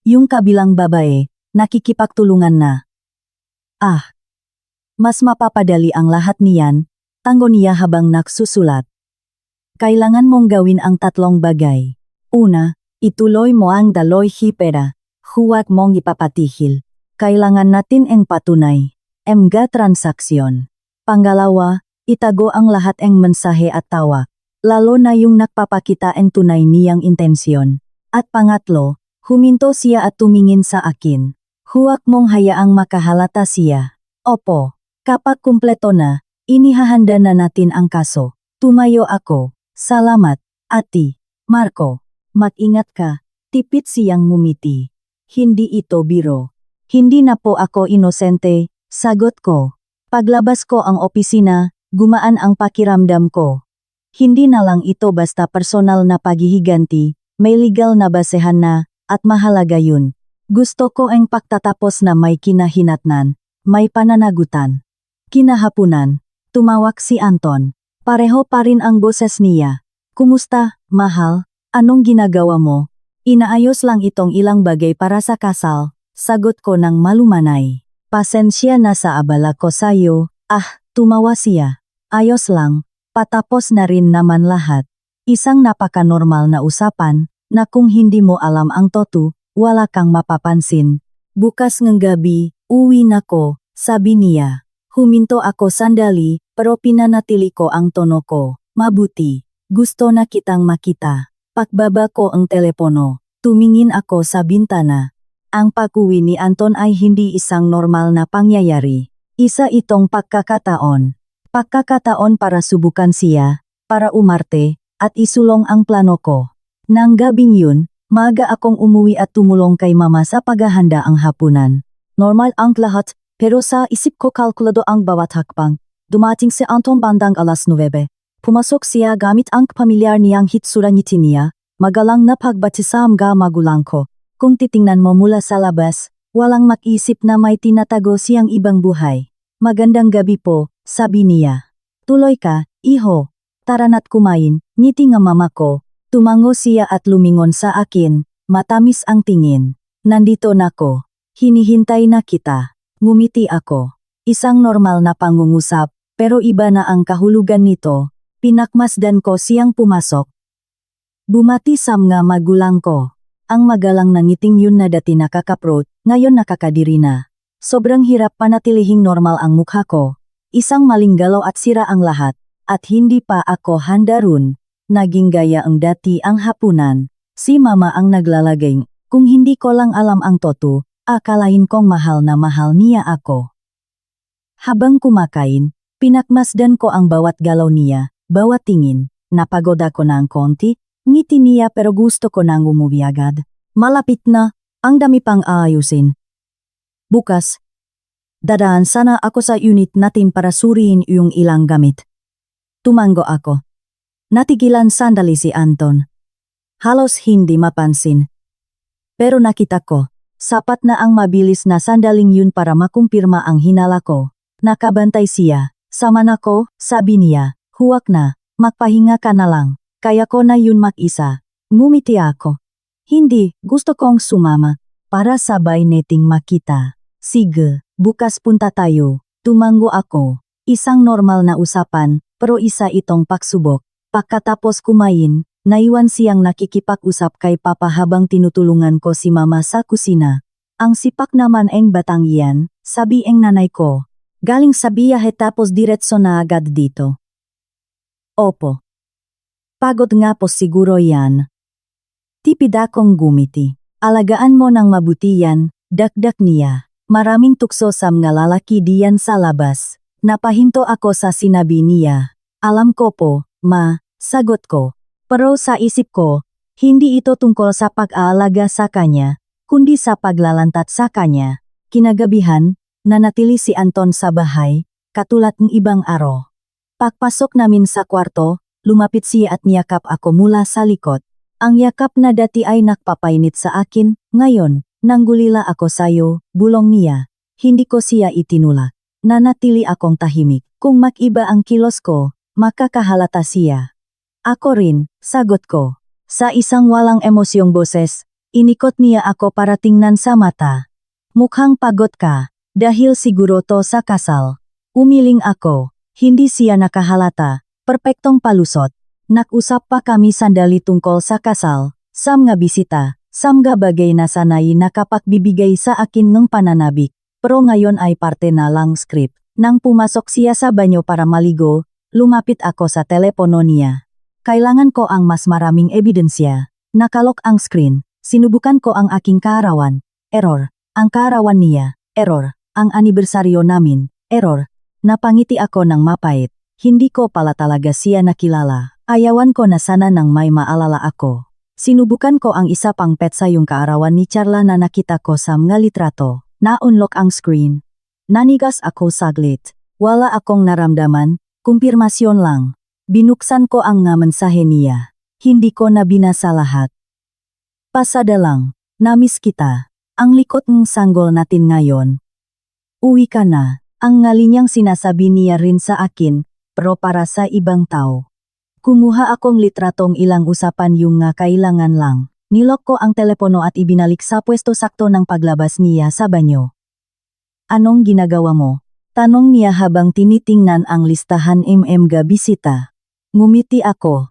Yung kabilang babae, nakikipagtulungan na. Mas mapapadali ang lahat niyan, tango niya habang nagsusulat. Kailangan mong gawin ang tatlong bagay. Una, ituloy mo ang daloy hipera, huwag mong ipapatihil. Kailangan natin ang patunay, mga transaksyon. Pangalawa, itago ang lahat ng mensahe at tawag, lalo na yung nagpapakita ang tunay niyang intensyon. At pangatlo, huminto siya at tumingin sa akin. Huwag mong hayaang makahalata siya. Opo, kapag kumpleto na, inihahanda na natin ang kaso. Tumayo ako. Salamat, Ati. Marco. Mag-ingat ka, tipit siyang ngumiti. Hindi ito biro. Hindi na po ako inosente, sagot ko. Paglabas ko ang opisina, gumaan ang pakiramdam ko. Hindi na lang ito basta personal na paghihiganti, may legal na basehan na, at mahalaga yun. Gusto ko ang pagtatapos na may kinahinatnan, may pananagutan. Kinahapunan, tumawag si Anton. Pareho pa rin ang boses niya. Kumusta, mahal? Anong ginagawa mo? Inaayos lang itong ilang bagay para sa kasal, sagot ko ng malumanay. Pasensya na sa abala ko sa'yo, tumawa siya. Ayos lang, patapos na rin naman lahat. Isang napaka-normal na usapan, na kung hindi mo alam ang totu, wala kang mapapansin. Bukas ng gabi, uwi na ko, sabi niya. Huminto ako sandali, pero pinanatili ko ang tono ko. Mabuti, gusto na kitang makita. Pagbaba ko ang telepono, tumingin ako sa bintana. Ang pag-uwi ni Anton ay hindi isang normal na pangyayari. Isa itong pagkakataon. Pagkakataon para subukan siya, para umarte, at isulong ang plano ko. Nang gabing yun, maaga akong umuwi at tumulong kay mama sa paghahanda ang hapunan. Normal ang lahat, pero sa isip ko kalkulado ang bawat hakbang. Dumating si Anton bandang alas 9. Pumasok siya gamit ang pamilyar niyang hitsura ngiti niya, magalang na pagbati sa mga magulang ko. Kung titingnan mo mula sa labas, walang makisip na may tinatago siyang ibang buhay. Magandang gabi po, sabi niya. Tuloy ka, iho. Tara na't kumain, ngiti nga mama ko. Tumango siya at lumingon sa akin, matamis ang tingin. Nandito na ko. Hinihintay na kita. Ngumiti ako. Isang normal na pangungusap, pero iba na ang kahulugan nito. Pinakmasdan ko siyang pumasok. Bumati sa mga magulang ko. Ang magalang na ngiting yun na dati nakakaprot, ngayon nakakadiri na. Sobrang hirap panatilihing normal ang mukha ko. Isang maling galaw at sira ang lahat. At hindi pa ako handa ron. Naging gaya ang dati ang hapunan. Si mama ang naglalagay. Kung hindi ko lang alam ang toto, akalain kong mahal na mahal niya ako. Habang kumakain, pinakmasdan ko ang bawat galaw niya. Bawat tingin, napagod ako ng konti, ngiti niya pero gusto ko nang umuwi agad. Malapit na, ang dami pang aayusin. Bukas, dadaan sana ako sa unit natin para suriin yung ilang gamit. Tumango ako. Natigilan sandali si Anton. Halos hindi mapansin. Pero nakita ko, sapat na ang mabilis na sandaling yun para makumpirma ang hinala ko. Nakabantay siya. Sama na ko, sabi niya. Huwag na, magpahinga ka na lang. Kaya ko na yun mag-isa. Ngumiti ako. Hindi, gusto kong sumama. Para sabay neting makita. Sige, bukas punta tayo. Tumango ako. Isang normal na usapan, pero isa itong pagsubok. Pagkatapos kumain, naiwan siyang nakikipag-usap kay Papa habang tinutulungan ko si Mama sa kusina. Ang sipak naman ang batang iyan, sabi ang nanay ko. Galing sa biyahe tapos diretso na agad dito. Opo. Pagod nga po siguro yan. Tipid akong gumiti. Alagaan mo ng mabuti yan, dagdag niya. Maraming tukso sa mga lalaki diyan sa labas. Napahinto ako sa sinabi niya. Alam ko po, ma, sagot ko. Pero sa isip ko, hindi ito tungkol sa pag-aalaga sa kanya, kundi sa paglalantat sa kanya. Kinagabihan, nanatili si Anton sa bahay, katulad ng ibang araw. Pagpasok namin sa kwarto, lumapit siya at niyakap ako mula sa likod. Ang yakap na dati ay nakpapainit sa akin, ngayon, nanggulila ako sayo, bulong niya. Hindi ko siya itinulak. Nanatili akong tahimik. Kung mag-iba ang kilos ko, makakahalata siya. Ako rin, sagot ko. Sa isang walang emosyong boses, inikot niya ako para tingnan sa mata. Mukhang pagod ka, dahil siguro to sa kasal. Umiling ako, hindi siya nakahalata, perpektong palusot. Nag-usap pa kami sandali tungkol sa kasal, sa mga bisita, sa mga bagay na sanay nakapagbibigay sa akin ng pananabik. Pero ngayon ay parte na lang script. Nang pumasok siya sa banyo para maligo, lumapit ako sa telepono niya. Kailangan ko ang mas maraming ebidensya. Nakalok ang screen. Sinubukan ko ang aking kaarawan. Error. Ang kaarawan niya. Error. Ang anibersaryo namin. Error. Napangiti ako ng mapait. Hindi ko pala talaga siya nakilala. Ayawan ko na sana nang may maalala ako. Sinubukan ko ang isa pang petsa yung kaarawan ni Charla na nakita ko sa mga litrato. Na-unlock ang screen. Nanigas ako saglit. Wala akong naramdaman. Kumpirmasyon lang. Binuksan ko ang nga mensahe niya. Hindi ko na binasa lahat. Pasada lang. Namiss kita. Ang likot ng sanggol natin ngayon. Uwi ka na. Ang ngalinyang sinasabi niya rin sa akin, pero para sa ibang tao. Kumuha akong litratong ilang usapan yung nga kailangan lang. Nilok ko ang telepono at ibinalik sa pwesto sakto ng paglabas niya sa banyo. Anong ginagawa mo? Tanong niya habang tinitingnan ang listahan mga bisita. Ngumiti ako.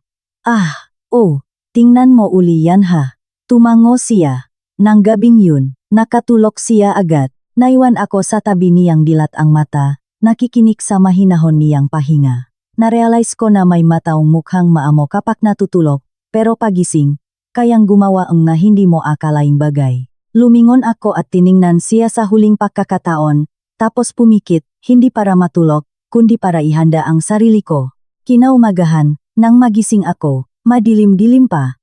Tingnan mo uli yan ha. Tumango siya. Nang gabing yun, nakatulog siya agad. Naiwan ako sa tabi niyang dilat ang mata, nakikinig sa mahinahon niyang pahinga. Narealize ko na may mataong mukhang maamo kapag natutulog, pero pagising, kayang gumawa ang na hindi mo akalaing bagay. Lumingon ako at tiningnan siya sa huling pagkakataon, tapos pumikit, hindi para matulog, kundi para ihanda ang sarili ko. Kinaumagahan, nang magising ako, madilim-dilim pa.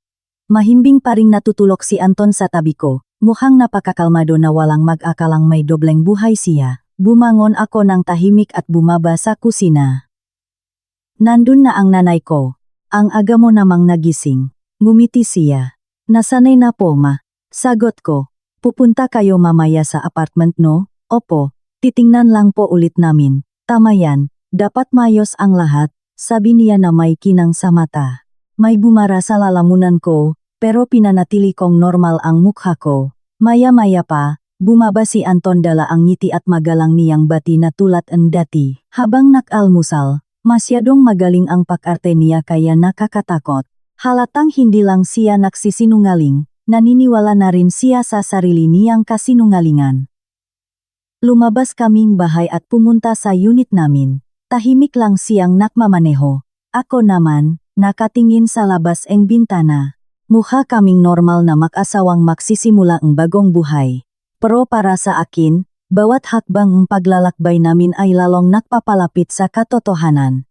Mahimbing pa ring natutulog si Anton sa tabi ko, mukhang napakakalmado na walang mag-akalang may dobleng buhay siya. Bumangon ako ng tahimik at bumaba sa kusina. Nandun na ang nanay ko. Ang aga mo namang nagising. Ngumiti siya. Nasanay na po ma. Sagot ko. Pupunta kayo mamaya sa apartment no? Opo. Titingnan lang po ulit namin. Tama yan. Dapat mayos ang lahat. Sabi niya na may kinang sa mata. May bumara sa lalamunan ko, pero pinanatili kong normal ang mukha ko. Maya-maya pa, bumaba si Anton dala ang ngiti at magalang niyang bati na tulad ang dati. Habang nag-almusal, masyadong magaling ang pag-arte niya kaya nakakatakot. Halatang hindi lang siya nagsisinungaling, naniniwala na rin siya sa sarili niyang kasinungalingan. Lumabas kaming bahay at pumunta sa unit namin. Tahimik lang siyang nakmamaneho. Ako naman, nakatingin sa labas ang bintana. Mukha kaming normal na mag-asawang magsisimula ang bagong buhay. Pero para sa akin, bawat hakbang ng paglalakbay namin ay lalong nagpapalapit sa katotohanan.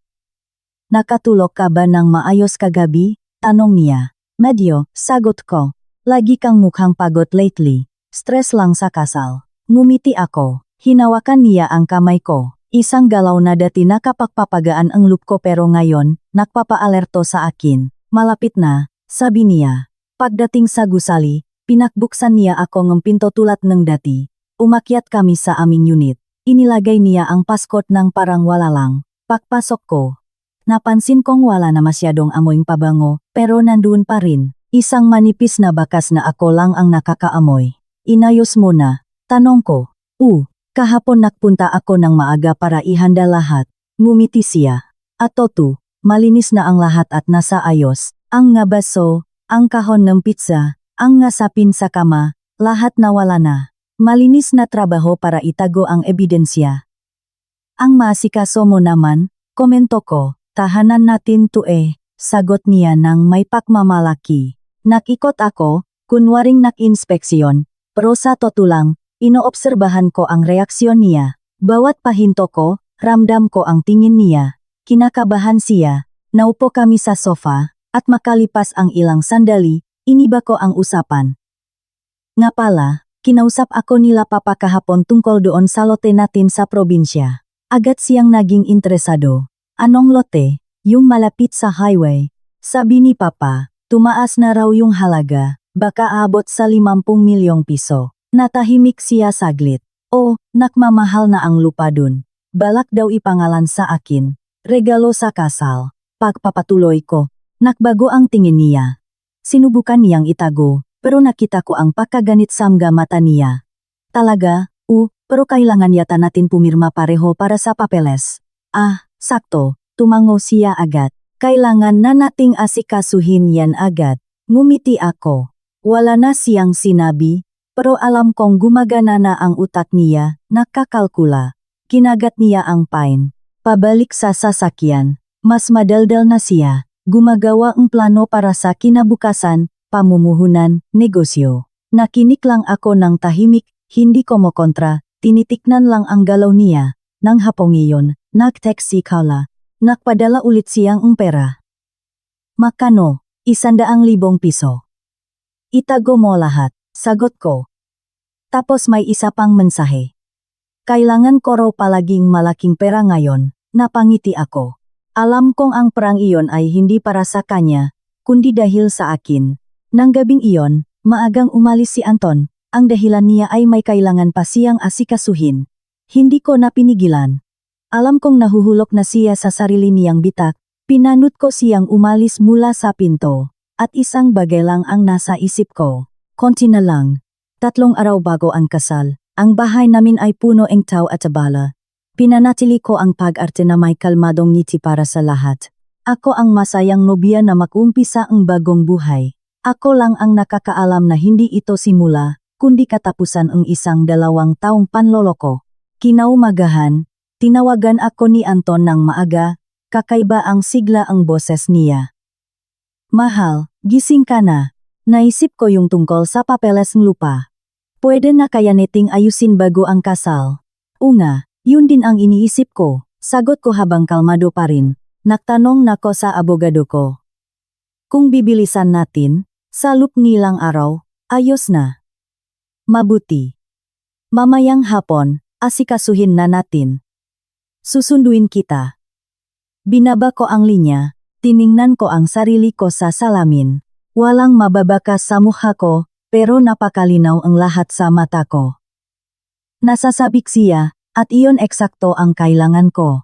Nakatulog ka ba ng maayos kagabi? Tanong niya. Medyo, sagot ko. Lagi kang mukhang pagod lately. Stress lang sa kasal. Ngumiti ako. Hinawakan niya ang kamay ko. Isang galaw na dati nakapagpapagaan ang loop ko pero ngayon, nagpapaalerto sa akin. Malapit na, sabi niya. Pagdating sa gusali, pinakbuksan niya ako ng pinto tulad ng dati. Umakyat kami sa aming unit. Inilagay niya ang paskot ng parang wala lang. Pagpasok ko, napansin kong wala na masyadong amoyng pabango, pero nandun pa rin. Isang manipis na bakas na ako lang ang nakakaamoy. Inayos mo na, tanong ko. Kahapon nagpunta ako ng maaga para ihanda lahat. Ngumiti siya. At to, malinis na ang lahat at nasa ayos. Ang nga baso, ang kahon ng pizza, ang nga sapin sa kama, lahat nawala na. Malinis na trabaho para itago ang ebidensya. Ang maasikaso mo naman, komento ko, tahanan natin to sagot niya ng may pakmamalaki. Nakikot ako, kunwaring nakinspeksyon, pero sa totoo lang, inoobserbahan ko ang reaksyon niya. Bawat pahinto ko, ramdam ko ang tingin niya. Kinakabahan siya, naupo kami sa sofa, at makalipas ang ilang sandali, iniba ko ang usapan. Nga pala, kinausap ako nila papa kahapon tungkol doon sa lote natin sa probinsya. Agad siyang naging interesado. Anong lote? Yung malapit sa highway. Sabi ni papa, tumaas na raw yung halaga, baka abot sa 50 milyong piso. Natahimik siya saglit. Nakmamahal na ang lupa dun. Balak daw ipangalan sa akin. Regalo sa kasal. Pagpapatuloy ko, nakbago ang tingin niya. Sinubukan niyang itago, pero nakita ko ang pagkaganit sa mata niya. Talaga, pero kailangan yata natin pumirma pareho para sa papeles. Sakto, tumango siya agad. Kailangan na nating asikasuhin yan agad. Ngumiti ako. Wala na siyang sinabi, pero alam kong gumagana na ang utak niya, nakakalkula. Kinagat niya ang pine. Pabalik sa sasakyan. Mas madaldal na siya. Gumagawa ang plano para sa kinabukasan, pamumuhunan, negosyo. Nakinig lang ako ng tahimik, hindi ko mo kontra, tinitiknan lang ang galaw niya. Nang hapong iyon, nag-text si Carla. Nakpadala ulit siyang pera. Makano, 100,000 piso. Itago mo lahat, sagot ko. Tapos may isa pang mensahe. Kailangan ko raw palaging malaking pera ngayon, napangiti ako. Alam kong ang perang iyon ay hindi para sa kanya, kundi dahil sa akin. Nang gabing iyon, maagang umalis si Anton, ang dahilan niya ay may kailangan pa siyang asikasuhin. Hindi ko na pinigilan. Alam kong nahuhulok na siya sa sarili niyang bitak, pinanut ko siyang umalis mula sa pinto, at isang bagay lang ang nasa isip ko. Konti na lang. 3 araw bago ang kasal, ang bahay namin ay puno ng tao at abala. Pinanatili ko ang pag-arte na may kalmadong ngiti para sa lahat. Ako ang masayang nobya na mag-umpisa ang bagong buhay. Ako lang ang nakakaalam na hindi ito simula, kundi katapusan ang 1-2 taong panloloko. Kinaumagahan, tinawagan ako ni Anton ng maaga, kakaiba ang sigla ang boses niya. Mahal, gising ka na. Naisip ko yung tungkol sa papeles ng lupa. Pwede na kaya neting ayusin bago ang kasal? Nga, yun din ang iniisip ko, sagot ko habang kalmado pa rin. Nagtanong nako sa abogado ko. Kung bibilisan natin, sa loob nilang araw, ayos na. Mabuti. Mamayang hapon, asikasuhin na natin. Susunduin kita. Binaba ko ang linya, tiningnan ko ang sarili ko sa salamin. Walang mababakas sa mukha ko, pero napakalinaw ang lahat sa mata ko. Nasasabik siya, at iyon eksakto ang kailangan ko.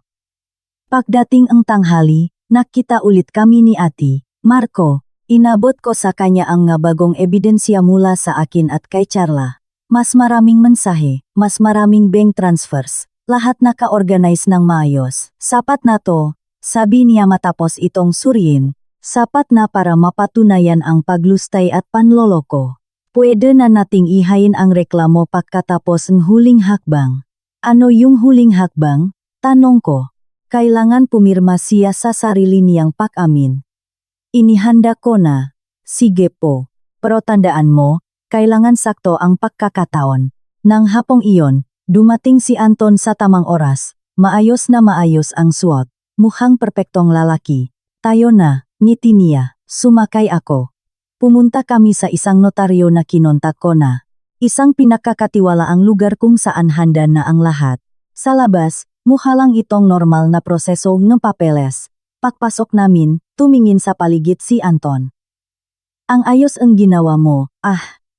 Pagdating ang tanghali, nakita ulit kami ni Ate Marco. Inabot ko sa kanya ang nga bagong ebidensya mula sa akin at kay Charla. Mas maraming mensahe, mas maraming bank transfers, lahat naka-organize ng maayos. Sapat na to, sabi niya matapos itong suriin. Sapat na para mapatunayan ang paglustay at panloloko. Pwede na nating ihayin ang reklamo pagkatapos ng huling hakbang. Ano yung huling hakbang? Tanong ko. Kailangan pumirma siya sa sarili niyang pag-amin. Inihanda ko na. Sige po. Pero tandaan mo, kailangan sakto ang pagkakataon. Nang hapong iyon, dumating si Anton sa tamang oras. Maayos na maayos ang suot. Mukhang perpektong lalaki. Tayo na, ngiti niya. Sumakay ako. Pumunta kami sa isang notaryo na kinontak ko na. Isang pinakakatiwalaang lugar kung saan handa na ang lahat. Sa labas, Mukha lang itong normal na proseso ng papeles. Pagpasok namin, tumingin sa paligid si Anton. Ang ayos ang ginawa mo,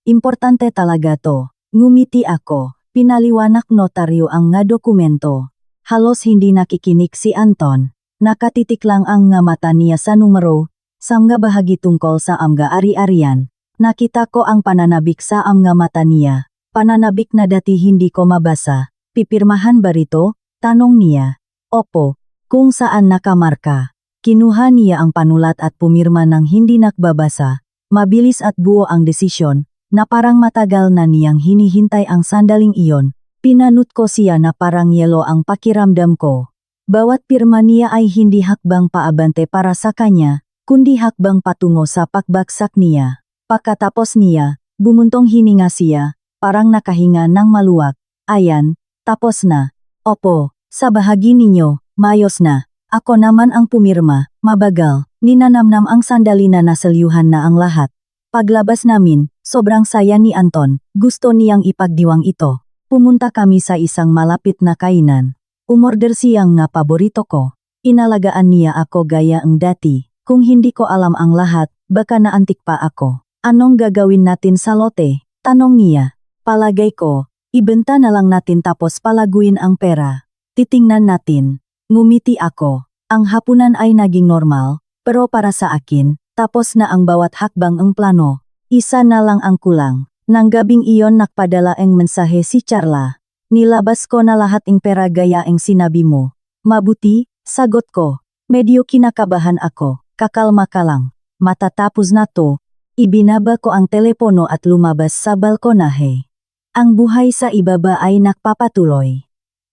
importante talaga to. Ngumiti ako, pinaliwanak notaryo ang nga dokumento. Halos hindi nakikinig si Anton. Nakatitik lang ang nga mata niya sa numero, sa mga bahagi tungkol sa amga ari-arian. Nakita ko ang pananabik sa amga mata niya. Pananabik na dati hindi ko mabasa. Pipirmahan ba rito? Tanong niya. Opo, kung saan nakamarka. Kinuha niya ang panulat at pumirma ng hindi nakbabasa. Mabilis at buo ang desisyon, na parang matagal na niyang hinihintay ang sandaling iyon. Pinanut ko siya na parang yelo ang pakiramdam ko. Bawat pirma niya ay hindi hakbang paabante para sa kanya, kundi hakbang patungo sa pagbagsak niya. Pagkatapos niya, bumuntong hininga siya, parang nakahinga ng maluwag. Ayan, tapos na. Opo, sa bahagi ninyo, mayos na. Ako naman ang pumirma, mabagal. Ninanamnam ang sandali na nasalyuhan na ang lahat. Paglabas namin, sobrang saya ni Anton, gusto niyang ipagdiwang ito. Pumunta kami sa isang malapit na kainan. Umorder siyang nga paborito ko. Inalagaan niya ako gaya ang dati. Kung hindi ko alam ang lahat, baka naantik pa ako. Anong gagawin natin sa lote? Tanong niya. Palagay ko, ibenta na lang natin tapos palaguin ang pera. Titingnan natin. Ngumiti ako. Ang hapunan ay naging normal. Pero para sa akin, tapos na ang bawat hakbang ang plano. Isa na lang ang kulang. Nang gabing iyon nakpadala ang mensahe si Charla. Nilabas ko na lahat ng pera gaya ang sinabi mo. Mabuti, sagot ko. Medyo kinakabahan ako. Kakalma ka lang. Matatapos na to. Ibinaba ko ang telepono at lumabas sa balkonahe. Ang buhay sa ibaba ay nakpapatuloy.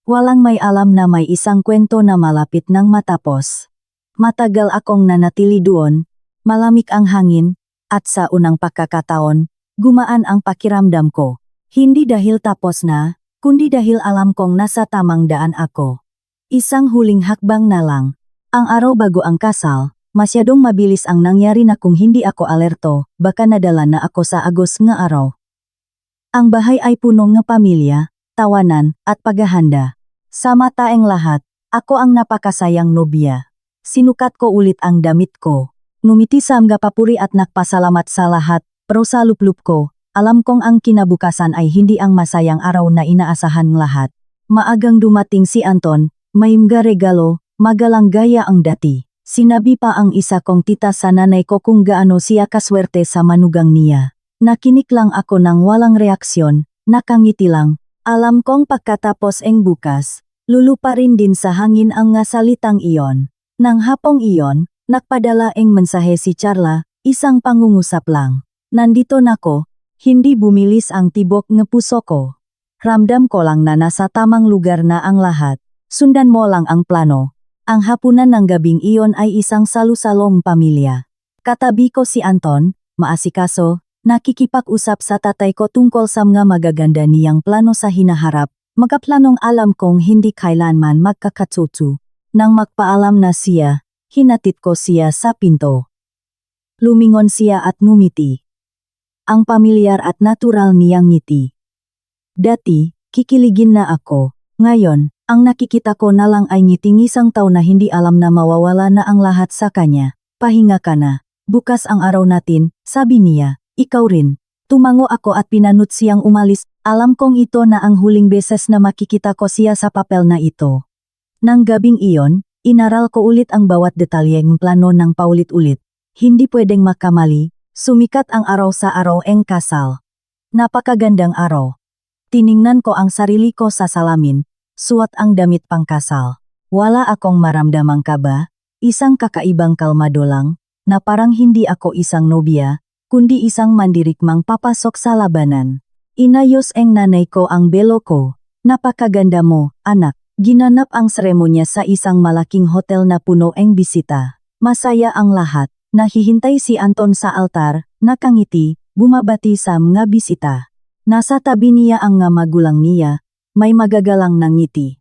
Walang may alam na may isang kwento na malapit nang matapos. Matagal akong nanatili doon, malamig ang hangin, at sa unang pagkakataon, gumaan ang pakiramdam ko. Hindi dahil tapos na, kundi dahil alam kong nasa tamang daan ako. Isang huling hakbang na lang. Ang araw bago ang kasal, masyadong mabilis ang nangyari na kung hindi ako alerto, baka nadala na ako sa agos nga araw. Ang bahay ay puno ng pamilya, tawanan, at paghahanda. Sa mataeng lahat, ako ang napakasayang nobya. Sinukat ko ulit ang damit ko. Ngumiti sa mga papuri at nagpasalamat sa lahat, pero sa luplup ko, alam kong ang kinabukasan ay hindi ang masayang araw na inaasahan ng lahat. Maagang dumating si Anton, may mga regalo, magalang gaya ang dati. Sinabi pa ang isa kong tita sa nanay ko kung gaano siya kaswerte sa manugang niya. Nakinig lang ako ng walang reaksyon, nakangiti lang. Alam kong pagkatapos ang bukas, lulupa rin din sa hangin ang nga salitang iyon. Nang hapong iyon, nakpadala ang mensahe si Charla, isang pangungusap lang. Nandito na ko, hindi bumilis ang tibok ng puso ko. Ramdam ko lang na nasa tamang lugar na ang lahat. Sundan mo lang ang plano. Ang hapunan ng gabing iyon ay isang salusalong pamilya. Katabi ko si Anton, maasikaso, nakikipag-usap sa tatay ko tungkol sa mga magaganda niyang plano sa hinaharap, magkaplanong alam kong hindi kailanman magkakatsutu. Nang magpaalam na siya, hinatid ko siya sa pinto. Lumingon siya at ngumiti. Ang pamilyar at natural niyang ngiti. Dati, kikiligin na ako. Ngayon, ang nakikita ko na lang ay ngiting isang tao na hindi alam na mawawala na ang lahat sa kanya. Pahinga ka na. Bukas ang araw natin, sabi niya. Ikaw rin. Tumango ako at pinanut siyang umalis. Alam kong ito na ang huling beses na makikita ko siya sa papel na ito. Nang gabing iyon, inaral ko ulit ang bawat detalye ng plano ng paulit-ulit. Hindi pwedeng makamali, sumikat ang araw sa araw ang kasal. Napakagandang araw. Tiningnan ko ang sarili ko sa salamin, suot ang damit pangkasal. Wala akong maramdamang kaba, isang kakaibang kalmado lang, na parang hindi ako isang nobya, kundi isang mandirigmang papasok sa labanan. Inayos ang nanay ko ang belo ko. Napakaganda mo, anak. Ginanap ang seremonya sa isang malaking hotel na puno ang bisita. Masaya ang lahat. Nahihintay si Anton sa altar, nakangiti, bumabati sa mga bisita. Nasa tabi niya ang nga magulang niya, may magagalang na ngiti.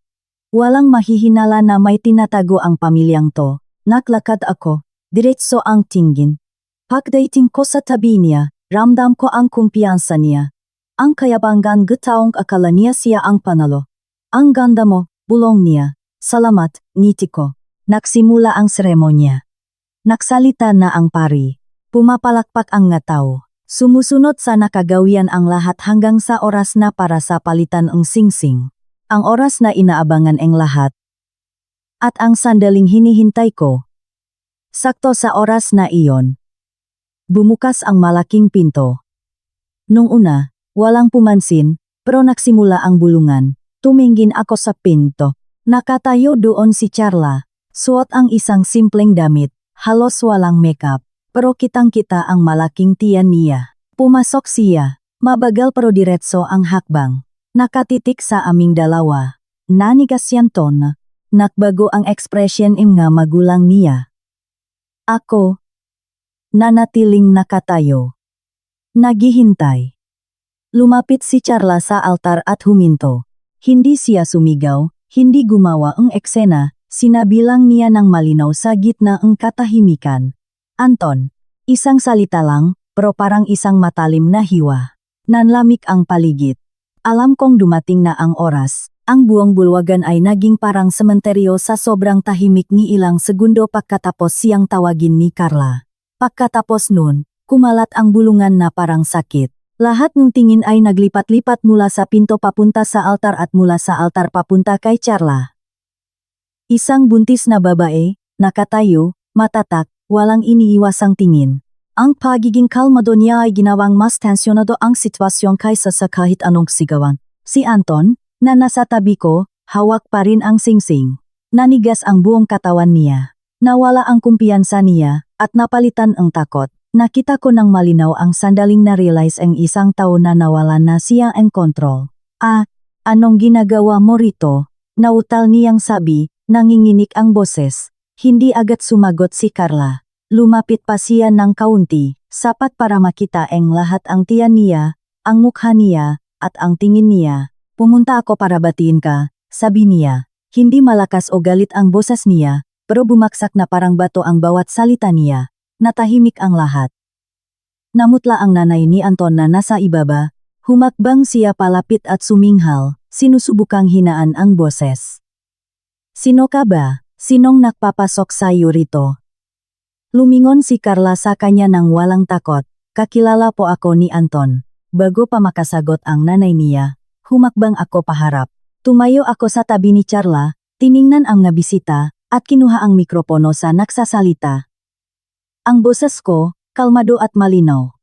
Walang mahihinala na may tinatago ang pamilyang to. Naglakad ako, diretso ang tingin. Pagdating ko sa tabi niya, ramdam ko ang kumpiyansa niya. Ang kayabangan gataong akala niya siya ang panalo. Ang ganda mo, bulong niya. Salamat, ngiti ko. Nagsimula ang seremonya. Nagsalita na ang pari. Pumapalakpak ang nga tao. Sumusunod sa nakagawian ang lahat hanggang sa oras na para sa palitan ang singsing. Ang oras na inaabangan ang lahat. At ang sandaling hinihintay ko. Sakto sa oras na iyon. Bumukas ang malaking pinto. Nung una, walang pumansin, pero nagsimula ang bulungan. Tumingin ako sa pinto. Nakatayo doon si Charla. Suot ang isang simpleng damit, halos walang makeup. Pero kitang-kita ang malaking tiyan niya. Pumasok siya. Mabagal pero diretso ang hakbang. Nakatitik sa aming dalawa. Nanigas yan ton. Nakbago ang ekspresyon nga magulang niya. Ako. Nanatiling nakatayo. Naghihintay. Lumapit si Charla sa altar at huminto. Hindi siya sumigaw, hindi gumawa ang eksena, sinabi lang niya ng malinaw sa gitna ng katahimikan. Anton, isang salita lang, pero parang isang matalim na hiwa. Nanlamig ang paligid. Alam kong dumating na ang oras. Ang buong bulwagan ay naging parang sementeryo sa sobrang tahimik ni ilang segundo pagkatapos siyang tawagin ni Carla. Pagkatapos nun, kumalat ang bulungan na parang sakit. Lahat ng tingin ay naglipat-lipat mula sa pinto papunta sa altar at mula sa altar papunta kay Charla. Isang buntis na babae, nakatayo, matatak, walang iniiwasang tingin. Ang pagiging kalmado niya ay ginawang mas tensyonado ang sitwasyon kaysa sa kahit anong sigawan. Si Anton, na nasa tabi ko, hawak pa rin ang singsing. Nanigas ang buong katawan niya. Nawala ang kumpiyansa niya, at napalitan ang takot. Nakita ko ng malinaw ang sandaling na-realize ang isang tao na nawalan na siya ang kontrol. Anong ginagawa mo rito? Nautal niyang sabi, nanginginig ang boses. Hindi agad sumagot si Carla. Lumapit pa siya ng kaunti, sapat para makita ang lahat ang tiyan niya, ang mukha niya, at ang tingin niya. Pumunta ako para batiin ka, sabi niya. Hindi malakas o galit ang boses niya, pero bumaksak na parang bato ang bawat salita niya. Natahimik ang lahat. Namutla ang nanay ni Anton na nasa ibaba. Humakbang siya palapit at suminghal, sinusubukang hinaan ang boses. Sino ka ba? Sinong nagpapasok sa iyo rito? Lumingon si Carla sa kanya ng walang takot. Kakilala po ako ni Anton. Bago pa makasagot ang nanay niya, humakbang ako paharap. Tumayo ako sa tabi ni Charla, tiningnan ang nabisita, at kinuha ang mikropono sa nagsasalita. Ang boses ko, kalmado at malinaw.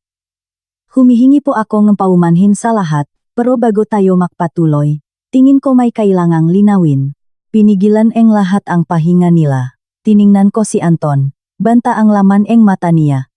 Humihingi po ako ng paumanhin sa lahat, pero bago tayo magpatuloy, tingin ko may kailangang linawin. Pinigilan ang lahat ang pahinga nila. Tiningnan ko si Anton, banta ang laman ang mata niya.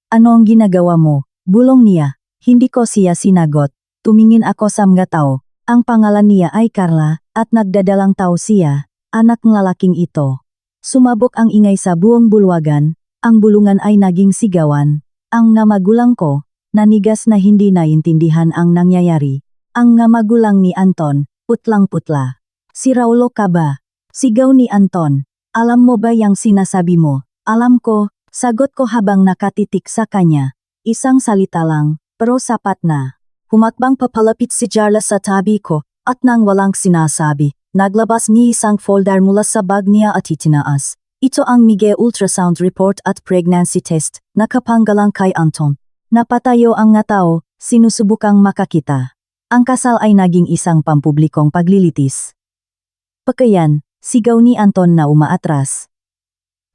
Ano ang ginagawa mo? Bulong niya. Hindi ko siya sinagot. Tumingin ako sa mga tao. Ang pangalan niya ay Carla, at nagdadalang tao siya, anak ng lalaking ito. Sumabog ang ingay sa buong bulwagan. Ang bulungan ay naging sigawan. Ang nga magulang ko, nanigas na hindi naintindihan ang nangyayari. Ang nga magulang ni Anton, putlang-putla. Si Raulo ka ba? Sigaw ni Anton. Alam mo ba yang sinasabi mo? Alam ko, sagot ko habang nakatitik sa kanya. Isang salita lang, pero sapat na. Humakbang papalapit si Charla sa tabi ko, at nang walang sinasabi, naglabas ni isang folder mula sa bag niya at itinaas. Ito ang Mige ultrasound report at pregnancy test, nakapanggalang kay Anton. Napatayo ang nga tao, sinusubukang makakita. Ang kasal ay naging isang pampublikong paglilitis. Pagkayan, sigaw ni Anton na umaatras.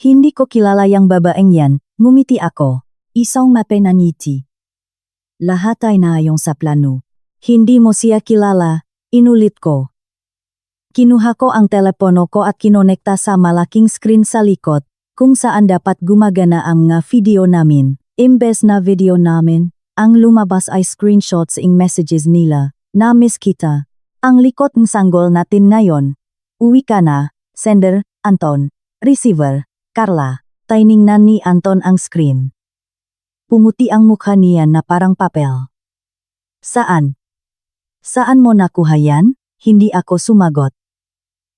Hindi ko kilala yang babaeng yan, ngumiti ako. Isang mapenangiti. Lahat ay naayong sa plano. Hindi mo siya kilala, inulit ko. Kinuha ko ang telepono ko at kinonekta sa malaking screen sa likod, kung saan dapat gumagana ang nga video namin. Imbes na video namin, ang lumabas ay screenshots ing messages nila, na miss kita. Ang likod ng sanggol natin ngayon. Uwi ka na, sender, Anton. Receiver, Carla. Tiningnan ni Anton ang screen. Pumuti ang mukha niya na parang papel. Saan? Saan mo nakuha yan? Hindi ako sumagot.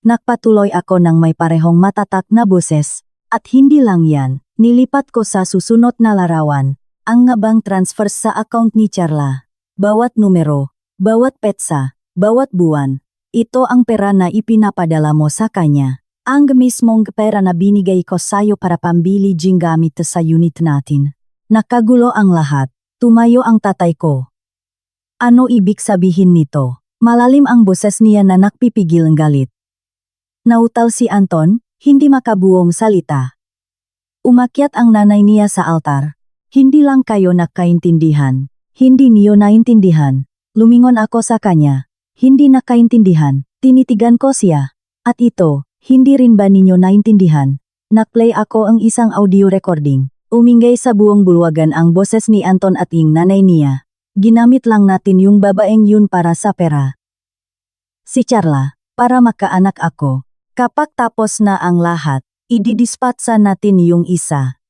Nagpatuloy ako ng may parehong matatak na boses, at hindi lang yan, nilipat ko sa susunod na larawan, ang nga bank transfer sa account ni Charla. Bawat numero, bawat petsa, bawat buwan, Ito ang pera na ipinapadala mo sa kanya. Ang mismong pera na binigay ko sa'yo para pambili jing gamit sa unit natin. Nakagulo ang lahat. Tumayo ang tatay ko. Ano ibig sabihin nito? Malalim ang boses niya na nakpipigil ng galit. Nautal si Anton, hindi makabuong salita. Umakyat ang nanay niya sa altar. Hindi lang kayo nakaintindihan. Hindi niyo naintindihan. Lumingon ako sa kanya. Hindi nakaintindihan. Tinitigan ko siya. At ito, hindi rin ba ninyo naintindihan? Nakplay ako ang isang audio recording. Umingay sa buong bulwagan ang boses ni Anton at yung nanay niya. Ginamit lang natin yung babaeng yun para sa pera. Si Charla, para makaanak ako. Kapag tapos na ang lahat, ididispatsa natin yung isa.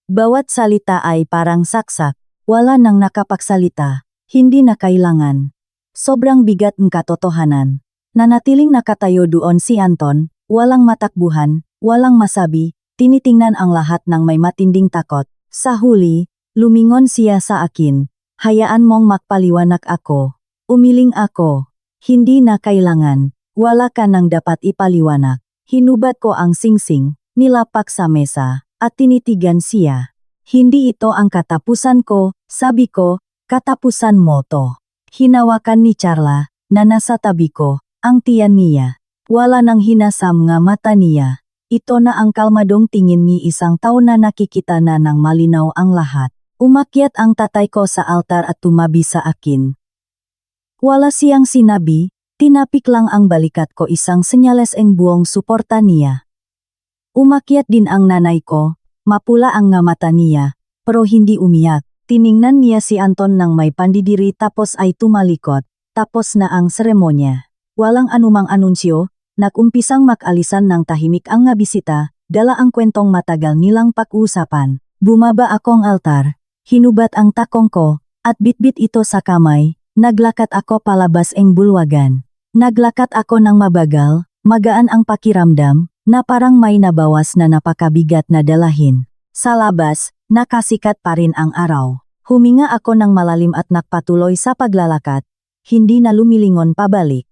Bawat salita ay parang saksak, wala nang nakapagsalita, hindi na kailangan. Sobrang bigat ng katotohanan. Nanatiling nakatayo doon si Anton, walang matakbuhan, walang masabi, tinitingnan ang lahat ng may matinding takot. Sa huli, lumingon siya sa akin. Hayaan mong magpaliwanag ako. Umiling ako. Hindi na kailangan. Wala ka nang dapat ipaliwanag. Hinubad ko ang singsing, nilapak sa mesa, at tinitigan siya. Hindi ito ang katapusan ko, sabi ko, katapusan mo to. Hinawakan ni Charla, na nasa tabi ko, ang tiyan niya. Wala nang hinasam nga mata niya. Ito na ang kalmadong tingin ni isang tao na nakikita na ng malinaw ang lahat. Umakyat ang tatay ko sa altar at tumabi sa akin. Wala siyang sinabi, tinapik lang ang balikat ko isang senyales ang buong suporta niya. Umakyat din ang nanay ko, mapula ang nga mata niya, pero hindi umiyak. Tiningnan niya si Anton ng may pandidiri tapos ay tumalikot, tapos na ang seremonya. Walang anumang anunsyo, nagumpisang mag-alisan ng tahimik ang nga bisita, dala ang kwentong matagal nilang pag-usapan. Bumaba akong altar, hinubat ang takong ko, at bitbit ito sa kamay, naglakat ako palabas ang bulwagan. Naglakat ako ng mabagal, magaan ang pakiramdam, na parang may nabawas na napakabigat na dalahin. Sa labas, nakasikat pa rin ang araw. Huminga ako ng malalim at nakpatuloy sa paglalakad, hindi na lumilingon pabalik.